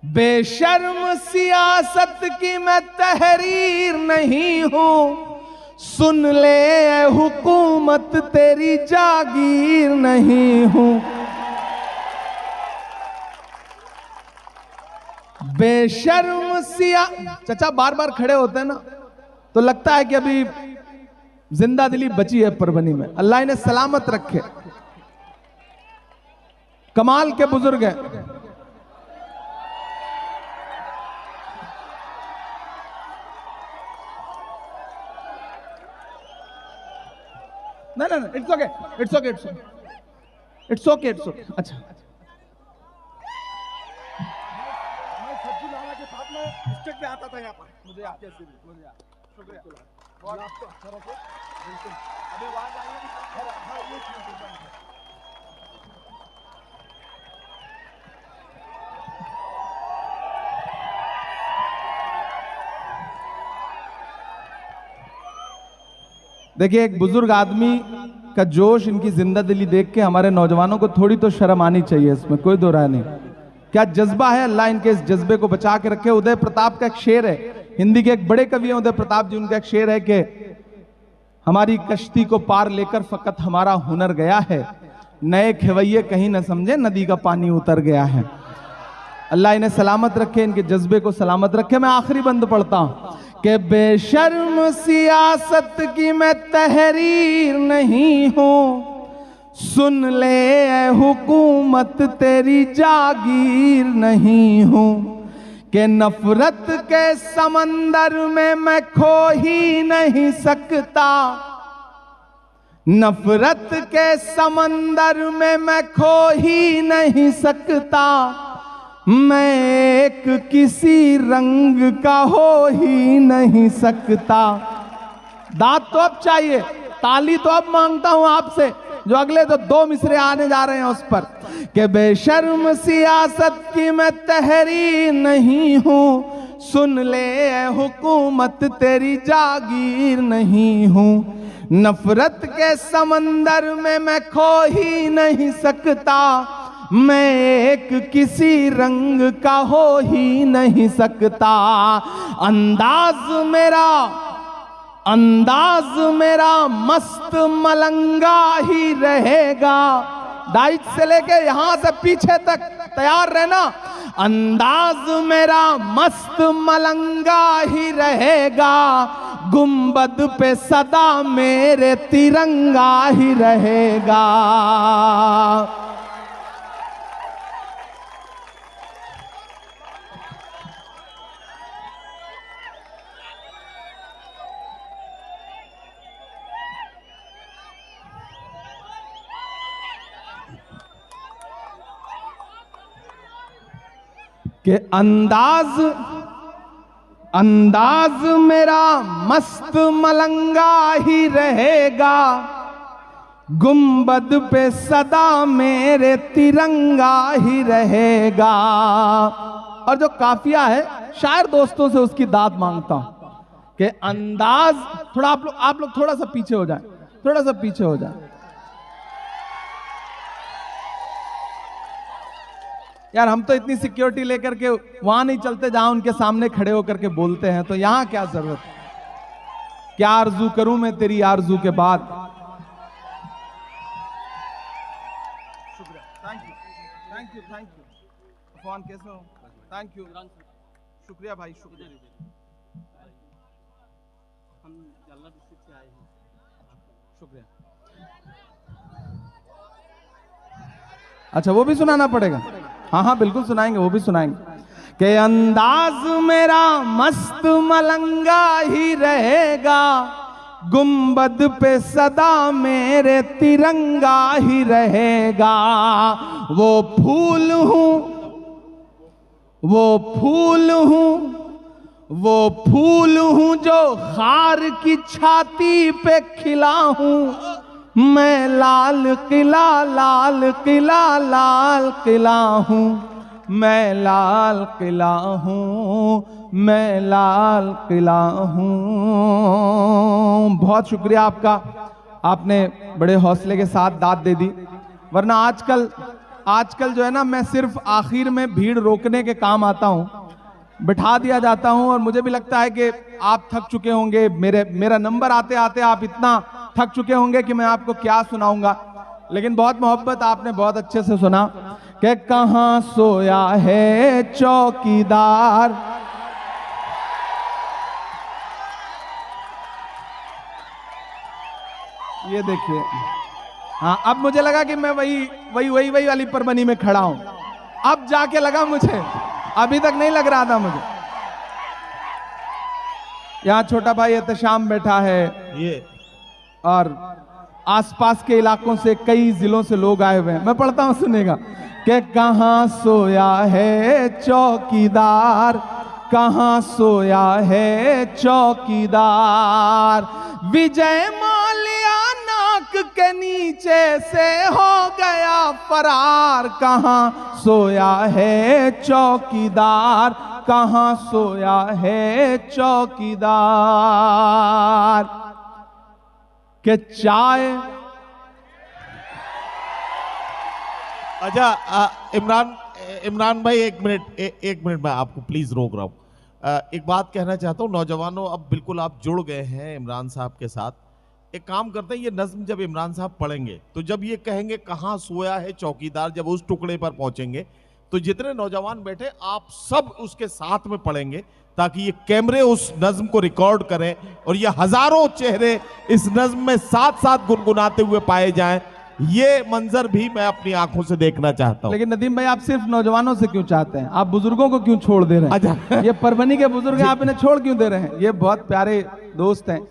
बेशर्म सियासत की मैं तहरीर नहीं हूं, सुन ले ए हुकूमत तेरी जागीर नहीं हूं। बेशर्म चाचा बार बार खड़े होते हैं ना तो लगता है कि अभी जिंदा दिली बची है परभनी में, अल्लाह इन्हें सलामत रखे। कमाल के बुजुर्ग हैं। नहीं नहीं it's okay it's okay it's okay it's okay it's okay. अच्छा मैं सब्जी लाना के साथ में स्टेज पे आता था यहाँ पर, मुझे आपके शुक्रिया बहुत आपको अच्छा रखे। बिल्कुल अभी आवाज आई है देखिए, एक बुजुर्ग आदमी का जोश, इनकी जिंदा दिली देख के हमारे नौजवानों को थोड़ी तो शर्म आनी चाहिए, इसमें कोई दो राय नहीं। क्या जज्बा है, अल्लाह इनके इस जज्बे को बचा के रखे। उदय प्रताप का एक शेर है, हिंदी के एक बड़े कवि हैं उदय प्रताप जी, उनका एक शेर है कि हमारी कश्ती को पार लेकर फकत हमारा हुनर गया है, नए खेवैये कहीं न समझे नदी का पानी उतर गया है। अल्लाह इन्हें सलामत रखे, इनके जज्बे को सलामत रखे। मैं आखिरी बंद पढ़ता हूं कि बेशर्म सियासत की मैं तहरीर नहीं हूं, सुन ले ए हुकूमत तेरी जागीर नहीं हूं, कि नफरत के समंदर में मैं खो ही नहीं सकता, नफरत के समंदर में मैं खो ही नहीं सकता, मैं एक किसी रंग का हो ही नहीं सकता। दाद तो अब चाहिए, ताली तो अब मांगता हूं आपसे, जो अगले तो दो मिसरे आने जा रहे हैं उस पर, कि बेशर्म सियासत की मैं तहरीर नहीं हूं, सुन ले ए हुकूमत तेरी जागीर नहीं हूं, नफरत के समंदर में मैं खो ही नहीं सकता, मैं एक किसी रंग का हो ही नहीं सकता। अंदाज मेरा मस्त मलंगा ही रहेगा, डाइट से लेके यहां से पीछे तक तैयार रहना। अंदाज मेरा मस्त मलंगा ही रहेगा, गुंबद पे सदा मेरे तिरंगा ही रहेगा। कि अंदाज मेरा मस्त मलंगा ही रहेगा, गुंबद पे सदा मेरे तिरंगा ही रहेगा। और जो काफिया है, शायर दोस्तों से उसकी दाद मांगता हूं कि अंदाज थोड़ा आप लोग थोड़ा सा पीछे हो जाएं, थोड़ा सा पीछे हो जाएं। यार हम तो इतनी सिक्योरिटी लेकर के वहां नहीं चलते जहां उनके सामने खड़े होकर के बोलते हैं, तो यहां क्या जरूरत है। क्या आरजू करूं मैं तेरी आरजू के बाद। शुक्रिया, thank you thank you thank you. Afwan कैसे हो? थैंक यू, शुक्रिया भाई, शुक्रिया। हम जल्ला डिस्ट्रिक्ट से आए हैं, शुक्रिया। अच्छा वो भी सुनाना पड़ेगा? हाँ हाँ बिल्कुल सुनाएंगे, वो भी सुनाएंगे। कि अंदाज मेरा मस्त मलंगा ही रहेगा, गुंबद पे सदा मेरे तिरंगा ही रहेगा। वो फूल हूँ, वो फूल हूँ, वो फूल हूँ जो खार की छाती पे खिला हूँ। मैं लाल किला, लाल किला, लाल किला हूँ। मैं लाल किला हूँ, मैं लाल किला हूँ। बहुत शुक्रिया आपका, आपने बड़े हौसले के साथ दाद दे दी। वरना आजकल जो है ना, मैं सिर्फ आखिर में भीड़ रोकने के काम आता हूँ, बिठा दिया जाता हूँ। और मुझे भी लगता है कि आप थक चुके होंगे, मेरा नंबर आते आते आप इतना थक चुके होंगे कि मैं आपको क्या सुनाऊंगा। लेकिन बहुत मोहब्बत, आपने बहुत अच्छे से सुना कि कहाँ सोया है चौकीदार। ये देखिए, हाँ अब मुझे लगा कि मैं वही वाली परबनी में खड़ा हूं। अब जाके लगा मुझे, अभी तक नहीं लग रहा था मुझे। यहाँ छोटा भाई एहतशाम बैठा है, ये और आसपास के इलाकों से कई जिलों से लोग आए हुए हैं। मैं पढ़ता हूं, सुनेगा कि कहाँ सोया है चौकीदार, कहाँ सोया है चौकीदार। विजय माल्या नाक के नीचे से हो गया फरार। कहाँ सोया है चौकीदार, कहाँ सोया है चौकीदार। के चाय, अच्छा इमरान भाई एक मिनट मैं आपको प्लीज रोक रहा हूं। एक बात कहना चाहता हूं, नौजवानों, अब बिल्कुल आप जुड़ गए हैं इमरान साहब के साथ। एक काम करते हैं, ये नज्म जब इमरान साहब पढ़ेंगे तो जब ये कहेंगे कहाँ सोया है चौकीदार, जब उस टुकड़े पर पहुंचेंगे तो जितने नौजवान बैठे आप सब उसके साथ में पढ़ेंगे, ताकि ये कैमरे उस नज्म को रिकॉर्ड करें और ये हजारों चेहरे इस नज्म में साथ साथ गुनगुनाते हुए पाए जाएं। ये मंजर भी मैं अपनी आंखों से देखना चाहता हूं। लेकिन नदीम भाई, आप सिर्फ नौजवानों से क्यों चाहते हैं? आप बुजुर्गों को क्यों छोड़ दे रहे हैं? अच्छा। ये परभनी के बुजुर्ग आप इन्हें छोड़ क्यों दे रहे हैं? ये बहुत प्यारे दोस्त हैं।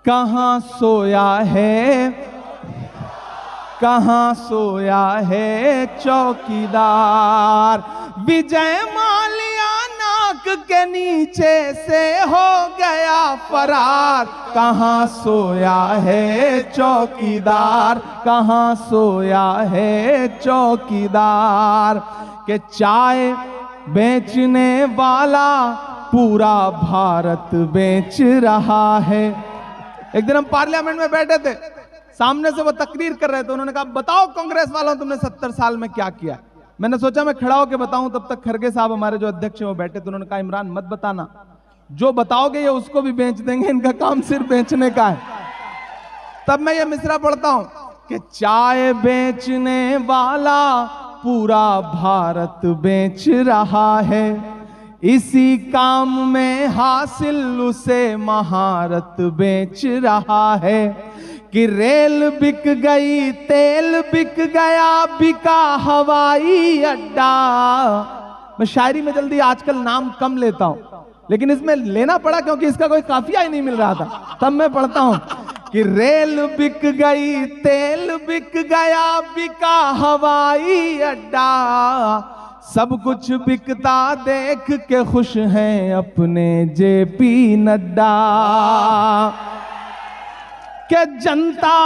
कहाँ सोया है, कहाँ सोया है चौकीदार। विजय माल्या नाक के नीचे से हो गया फरार। कहाँ सोया है चौकीदार, कहाँ सोया है चौकीदार। के चाय बेचने वाला पूरा भारत बेच रहा है। एक दिन हम पार्लियामेंट में बैठे थे, सामने से वो तकरीर कर रहे थे। उन्होंने कहा, बताओ कांग्रेस वालों तुमने 70 साल में क्या किया। मैंने सोचा मैं खड़ा होकर बताऊं, तब तक खरगे साहब हमारे जो अध्यक्ष हैं वो बैठे थे। उन्होंने कहा, इमरान मत बताना, जो बताओगे ये उसको भी बेच देंगे, इनका काम सिर्फ बेचने का है। तब मैं ये मिसरा पढ़ता हूं कि चाय बेचने वाला पूरा भारत बेच रहा है। इसी काम में हासिल उसे महारत बेच रहा है। कि रेल बिक गई, तेल बिक गया, बिका हवाई अड्डा। मैं शायरी में जल्दी आजकल नाम कम लेता हूं, लेकिन इसमें लेना पड़ा क्योंकि इसका कोई काफिया ही नहीं मिल रहा था। तब मैं पढ़ता हूं कि रेल बिक गई, तेल बिक गया, बिका हवाई अड्डा। सब कुछ बिकता देख के खुश हैं अपने जेपी नड्डा। कि जनता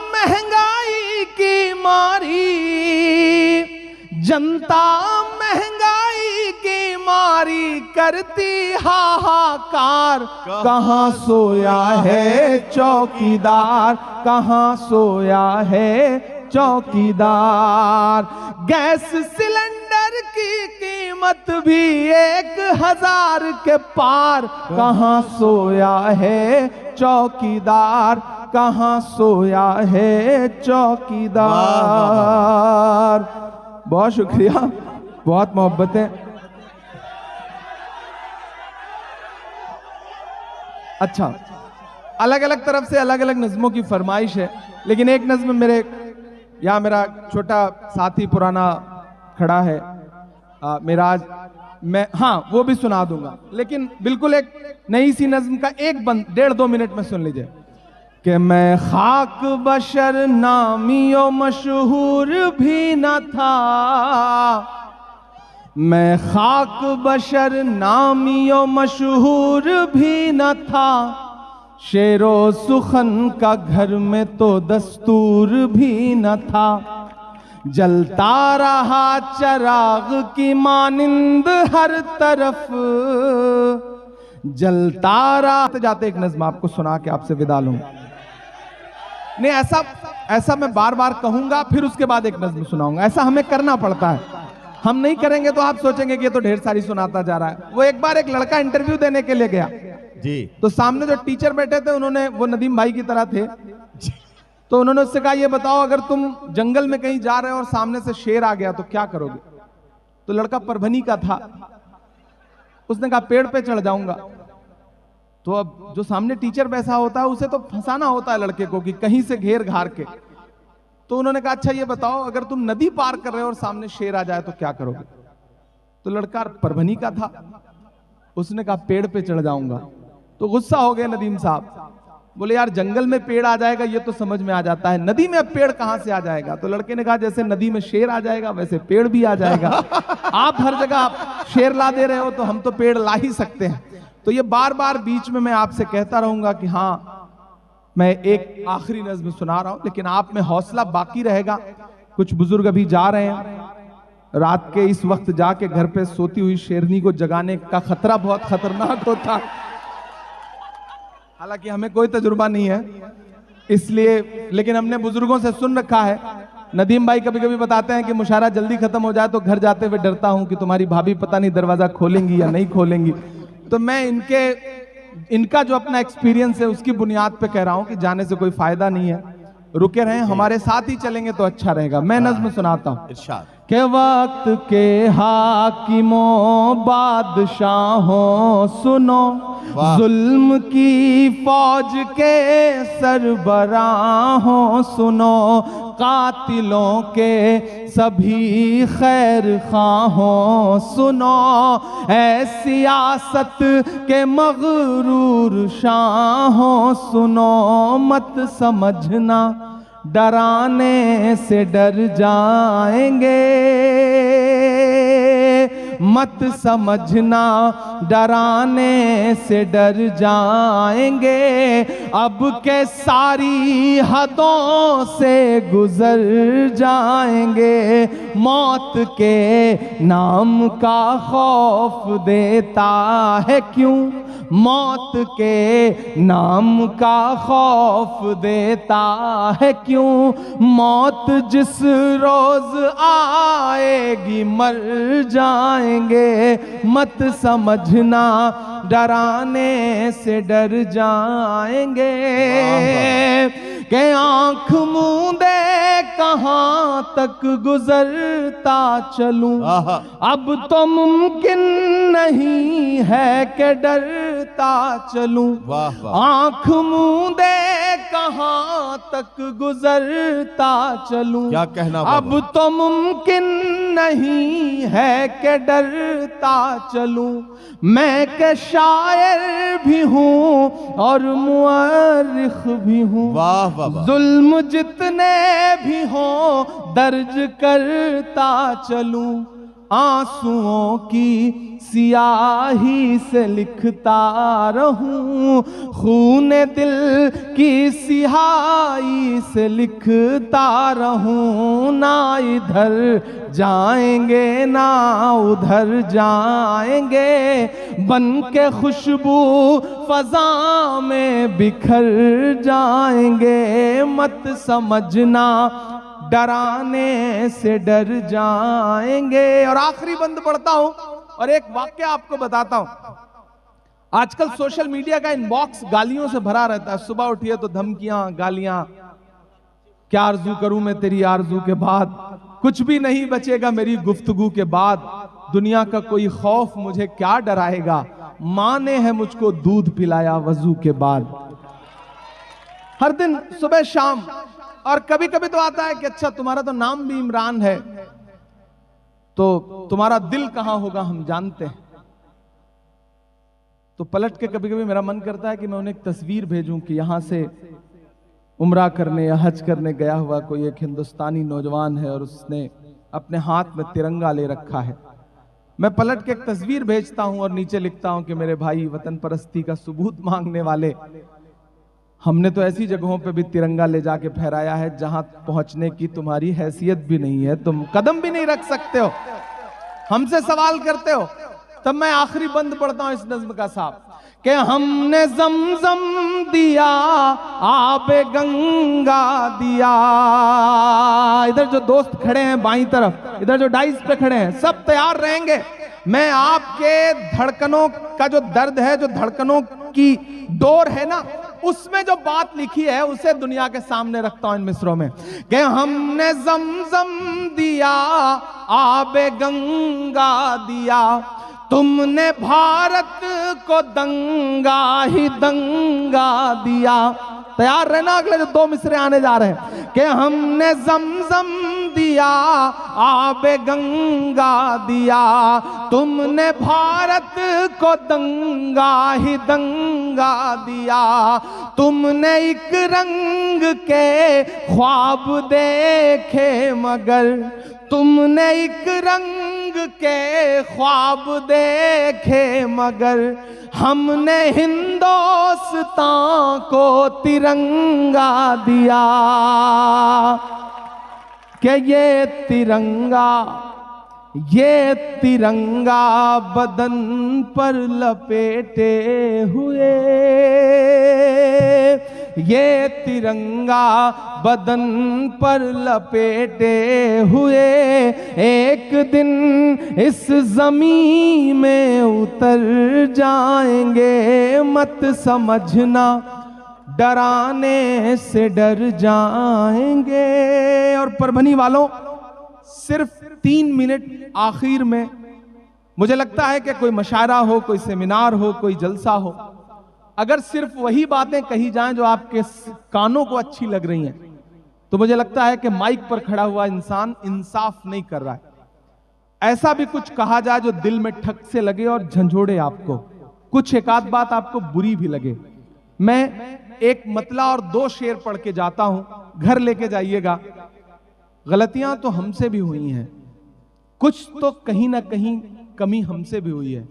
महंगाई की मारी, जनता महंगाई की मारी करती हाहाकार। कहाँ सोया है चौकीदार, कहाँ सोया है चौकीदार। गैस सिलेंडर की कीमत भी 1000 के पार। कहाँ सोया है चौकीदार, कहाँ सोया है चौकीदार। बहुत शुक्रिया, बहुत मोहब्बतें। अच्छा, अलग अलग तरफ से अलग अलग नज़्मों की फरमाइश है, लेकिन एक नज़्म मेरा छोटा साथी पुराना खड़ा है, मिराज, मैं हाँ वो भी सुना दूंगा, लेकिन बिल्कुल एक नई सी नज्म का एक बंद 1.5-2 मिनट में सुन लीजिए कि मैं खाक बशर नामियो मशहूर भी न था, मैं खाक बशर नामियो मशहूर भी न था, शेरो सुखन का घर में तो दस्तूर भी न था, जलता रहा चराग की मानिंद हर तरफ, जलता रहा। जाते एक नज़्म आपको सुना के आपसे विदा लूं। नहीं, ऐसा मैं बार बार कहूंगा, फिर उसके बाद एक नज़्म सुनाऊंगा। ऐसा हमें करना पड़ता है, हम नहीं करेंगे तो आप सोचेंगे कि ये तो ढेर सारी सुनाता जा रहा है। वो एक बार एक लड़का इंटरव्यू देने के लिए गया जी, तो सामने जो टीचर बैठे थे उन्होंने, वो नदीम भाई की तरह थे, तो उन्होंने उससे कहा ये बताओ अगर तुम जंगल में कहीं जा रहे हो और सामने से शेर आ गया तो क्या करोगे? तो लड़का परभनी का था, उसने कहा पेड़ पे चढ़ जाऊंगा। तो अब जो सामने टीचर बैठा होता है उसे तो फंसाना होता है लड़के को कि कहीं से घेर घार के। तो उन्होंने कहा अच्छा ये बताओ अगर तुम नदी पार कर रहे हो और सामने शेर आ जाए तो क्या करोगे? तो लड़का परभनी का था, उसने कहा पेड़ पे चढ़ जाऊंगा। तो गुस्सा हो गए नदीम साहब, बोले यार जंगल में पेड़ आ जाएगा ये तो समझ में आ जाता है, नदी में अब पेड़ कहां से आ जाएगा? तो लड़के ने कहा जैसे नदी में शेर आ जाएगा वैसे पेड़ भी आ जाएगा। आप हर जगह शेर ला दे रहे हो तो हम तो पेड़ ला ही सकते हैं। तो ये बार बार बीच में मैं आपसे कहता रहूंगा कि हाँ मैं एक आखिरी नज़्म सुना रहा हूं, लेकिन आप में हौसला बाकी रहेगा। कुछ बुजुर्ग अभी जा रहे हैं, रात के इस वक्त जाके घर पे सोती हुई शेरनी को जगाने का खतरा बहुत खतरनाक होता, हालांकि हमें कोई तजुर्बा नहीं है इसलिए, लेकिन हमने बुजुर्गों से सुन रखा है। नदीम भाई कभी कभी बताते हैं कि मुशायरा जल्दी खत्म हो जाए तो घर जाते हुए डरता हूं कि तुम्हारी भाभी पता नहीं दरवाजा खोलेंगी या नहीं खोलेंगी। तो मैं इनका जो अपना एक्सपीरियंस है उसकी बुनियाद पे कह रहा हूं कि जाने से कोई फायदा नहीं है, रुके रहें, हमारे साथ ही चलेंगे तो अच्छा रहेगा। मैं नज़्म सुनाता हूं। इरशाद। के वक्त के हाकिमों बादशाहों सुनो, जुल्म की फौज के सरबराहों सुनो, कातिलों के सभी खैर खाहों सुनो, ऐ सियासत के मगरूर शाहों सुनो, मत समझना डराने से डर जाएंगे, मत समझना डराने से डर जाएंगे, अब के सारी हदों से गुजर जाएंगे, मौत के नाम का खौफ देता है क्यों, मौत के नाम का खौफ देता है क्यों, मौत जिस रोज आएगी मर जाएंगे, मत समझना डराने से डर जाएंगे, के आंख मूंदे कहां तक गुजरता चलूं, अब तो मुमकिन नहीं है कि डरता चलूं, आंख मूंदे कहां तक गुजरता चलूं, क्या कहना अब तो मुमकिन नहीं है कि डरता चलूं, मैं के शायर भी हूं और मुअर्रिख भी हूं, वाह वाह वाह। जुल्म जितने भी हों दर्ज करता चलूं, आंसुओं की सियाही से लिखता रहूं, खून दिल की सिहाई से लिखता रहूं, ना इधर जाएंगे ना उधर जाएंगे, बन के खुशबू फजा में बिखर जाएंगे, मत समझना डराने से डर जाएंगे। और आखिरी बंद पढ़ता हूं और एक वाक्य आपको बताता हूं। आजकल सोशल मीडिया का इनबॉक्स गालियों से भरा रहता है, सुबह उठिए तो धमकियां गालियां, क्या आरजू करूं मैं तेरी आरजू के बाद, कुछ भी नहीं बचेगा मेरी गुफ्तगू के बाद, दुनिया का कोई खौफ मुझे क्या डराएगा, मां ने है मुझको दूध पिलाया वजू के बाद। हर दिन सुबह शाम, और कभी कभी तो आता है कि अच्छा तुम्हारा तो नाम भी इमरान है, तो तुम्हारा दिल कहां होगा हम जानते हैं। तो पलट के कभी कभी मेरा मन करता है कि मैं उन्हें एक तस्वीर भेजूं कि यहां से उम्रा करने या हज करने गया हुआ कोई एक हिंदुस्तानी नौजवान है और उसने अपने हाथ में तिरंगा ले रखा है। मैं पलट के एक तस्वीर भेजता हूं और नीचे लिखता हूं कि मेरे भाई वतन परस्ती का सबूत मांगने वाले, हमने तो ऐसी जगहों पे भी तिरंगा ले जाके फहराया है जहां पहुंचने की तुम्हारी हैसियत भी नहीं है, तुम कदम भी नहीं रख सकते हो, हमसे सवाल करते हो। तब मैं आखिरी बंद पढ़ता हूं इस नज्म का साहब कि हमने जमजम दिया, आबे गंगा दिया। इधर जो दोस्त खड़े हैं बाईं तरफ, इधर जो डाइस पे खड़े हैं, सब तैयार रहेंगे। मैं आपके धड़कनों का जो दर्द है, जो धड़कनों की डोर है ना, उसमें जो बात लिखी है उसे दुनिया के सामने रखता हूं इन मिसरों में कि हमने जमजम दिया, आबे गंगा दिया, तुमने भारत को दंगा ही दंगा दिया। तैयार रहना, अगले जो दो मिसरे आने जा रहे हैं कि हमने जमजम दिया, आबे गंगा दिया, तुमने भारत को दंगा ही दंगा दिया, तुमने एक रंग के ख्वाब देखे मगर, तुमने एक रंग के ख्वाब देखे मगर, हमने हिंदुस्तान को तिरंगा दिया। कि ये तिरंगा बदन पर लपेटे हुए, ये तिरंगा बदन पर लपेटे हुए, एक दिन इस जमीन में उतर जाएंगे, मत समझना डराने से डर जाएंगे। और परभनी वालों, सिर्फ 3 मिनट आखिर में, मुझे लगता है कि कोई मशायरा हो, कोई सेमिनार हो, कोई जलसा हो, अगर सिर्फ वही बातें कही जाएं जो आपके कानों को अच्छी लग रही हैं, तो मुझे लगता है कि माइक पर खड़ा हुआ इंसान इंसाफ नहीं कर रहा है। ऐसा भी कुछ कहा जाए जो दिल में ठक से लगे और झंझोड़े आपको, कुछ एक आध बात आपको बुरी भी लगे। मैं एक मतला और 2 शेर पढ़ के जाता हूं, घर लेके जाइएगा। गलतियां तो हमसे भी हुई हैं, कुछ तो कहीं ना कहीं कमी हमसे भी हुई है।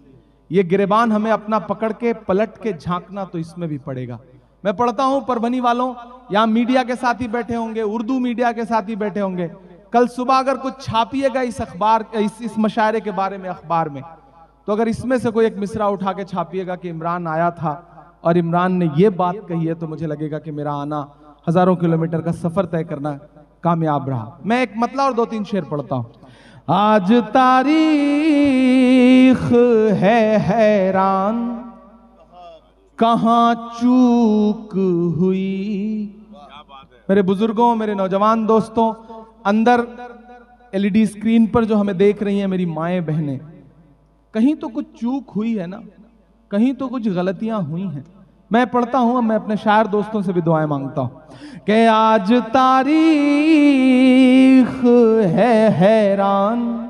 ये गिरेबान हमें अपना पकड़ के पलट के झांकना तो इसमें भी पड़ेगा। मैं पढ़ता हूं परभनी वालों, यहां मीडिया के साथी बैठे होंगे, उर्दू मीडिया के साथी बैठे होंगे। कल सुबह अगर कुछ छापिएगा इस अखबार, इस मशायरे के बारे में अखबार में, तो अगर इसमें से कोई एक मिसरा उठा के छापिएगा कि इमरान आया था और इमरान ने ये बात कही है, तो मुझे लगेगा कि मेरा आना हजारों किलोमीटर का सफर तय करना कामयाब रहा। मैं एक मतला और 2-3 शेर पढ़ता हूं। आज तारीख है हैरान, कहां चूक हुई। मेरे बुजुर्गों, मेरे नौजवान दोस्तों, अंदर एलईडी स्क्रीन पर जो हमें देख रही हैं मेरी माएं बहनें, कहीं तो कुछ चूक हुई है ना, कहीं तो कुछ गलतियां हुई हैं। मैं पढ़ता हूं, मैं अपने शायर दोस्तों से भी दुआएं मांगता हूं कि आज तारीख है हैरान,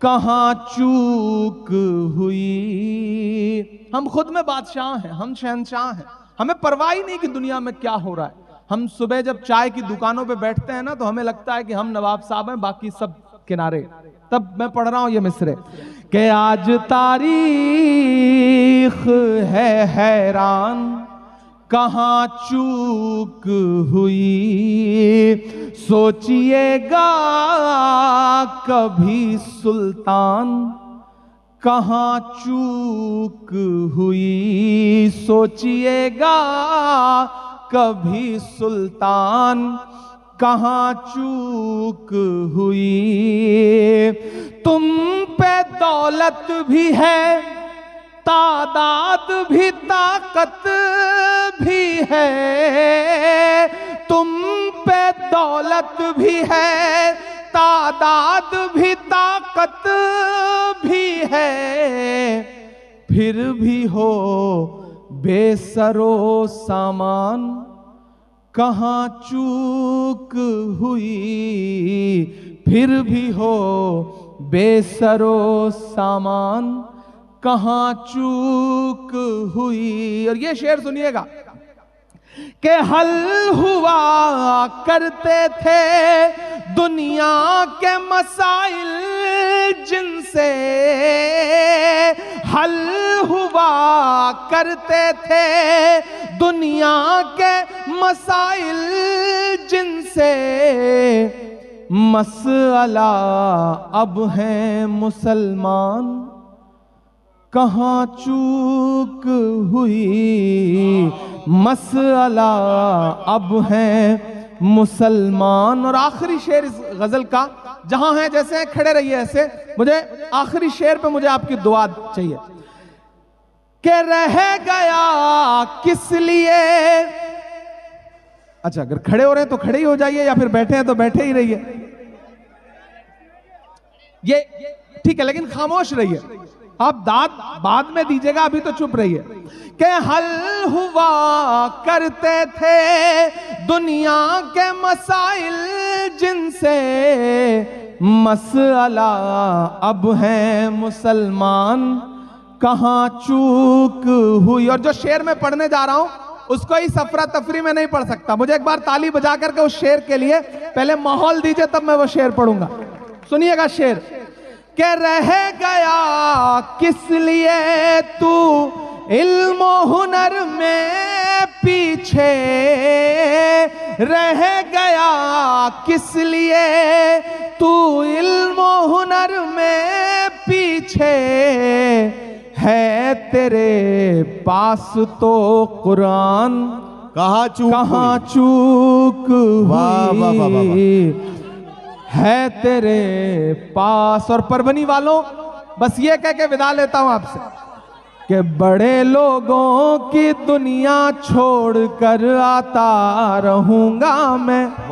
कहां चूक हुई। हम खुद में बादशाह हैं, हम शहंशाह हैं, हमें परवाह ही नहीं कि दुनिया में क्या हो रहा है। हम सुबह जब चाय की दुकानों पे बैठते हैं ना, तो हमें लगता है कि हम नवाब साहब हैं, बाकी सब किनारे। तब मैं पढ़ रहा हूं ये मिसरे कि आज तारीख है हैरान, कहां चूक हुई। सोचिएगा कभी सुल्तान, कहां चूक हुई। सोचिएगा कभी सुल्तान, कहां चूक हुई। तुम पे दौलत भी है, तादाद भी, ताकत भी है। तुम पे दौलत भी है, तादाद भी, ताकत भी है। फिर भी हो बेसरो सामान, कहां चूक हुई। फिर भी हो बेसरो सामान कहाँ चूक हुई। और ये शेर सुनिएगा कि हल हुआ करते थे दुनिया के मसाइल जिनसे, हल हुआ करते थे दुनिया के मसाइल जिनसे, मसला अब हैं मुसलमान कहाँ चूक हुई। मसला अब है मुसलमान। और आखिरी शेर इस गजल का, जहां है जैसे खड़े रहिए ऐसे, मुझे आखिरी शेर पे मुझे आपकी दुआ चाहिए कि रह गया किस लिए। अच्छा, अगर खड़े हो रहे हैं तो खड़े ही हो जाइए, या फिर बैठे हैं तो बैठे ही रहिए, ये ठीक है, लेकिन खामोश रहिए। आप दाद बाद में दीजिएगा, अभी तो चुप रहिए। कि हल हुआ करते थे दुनिया के मसाइल जिनसे, मसला अब है मुसलमान कहाँ चूक हुई। और जो शेर मैं पढ़ने जा रहा हूं उसको ही सफरा तफरी में नहीं पढ़ सकता, मुझे एक बार ताली बजा करके उस शेर के लिए पहले माहौल दीजिए, तब मैं वो शेर पढ़ूंगा। सुनिएगा शेर के रह गया किस लिए तू इल्म हुनर में पीछे, रह गया किस लिए तू इल्म हुनर में पीछे, है तेरे पास तो कुरान कहाँ चूक हुई, है तेरे पास। और परभनी वालों, बस ये कह के विदा लेता हूं आपसे कि बड़े लोगों की दुनिया छोड़कर आता रहूंगा मैं।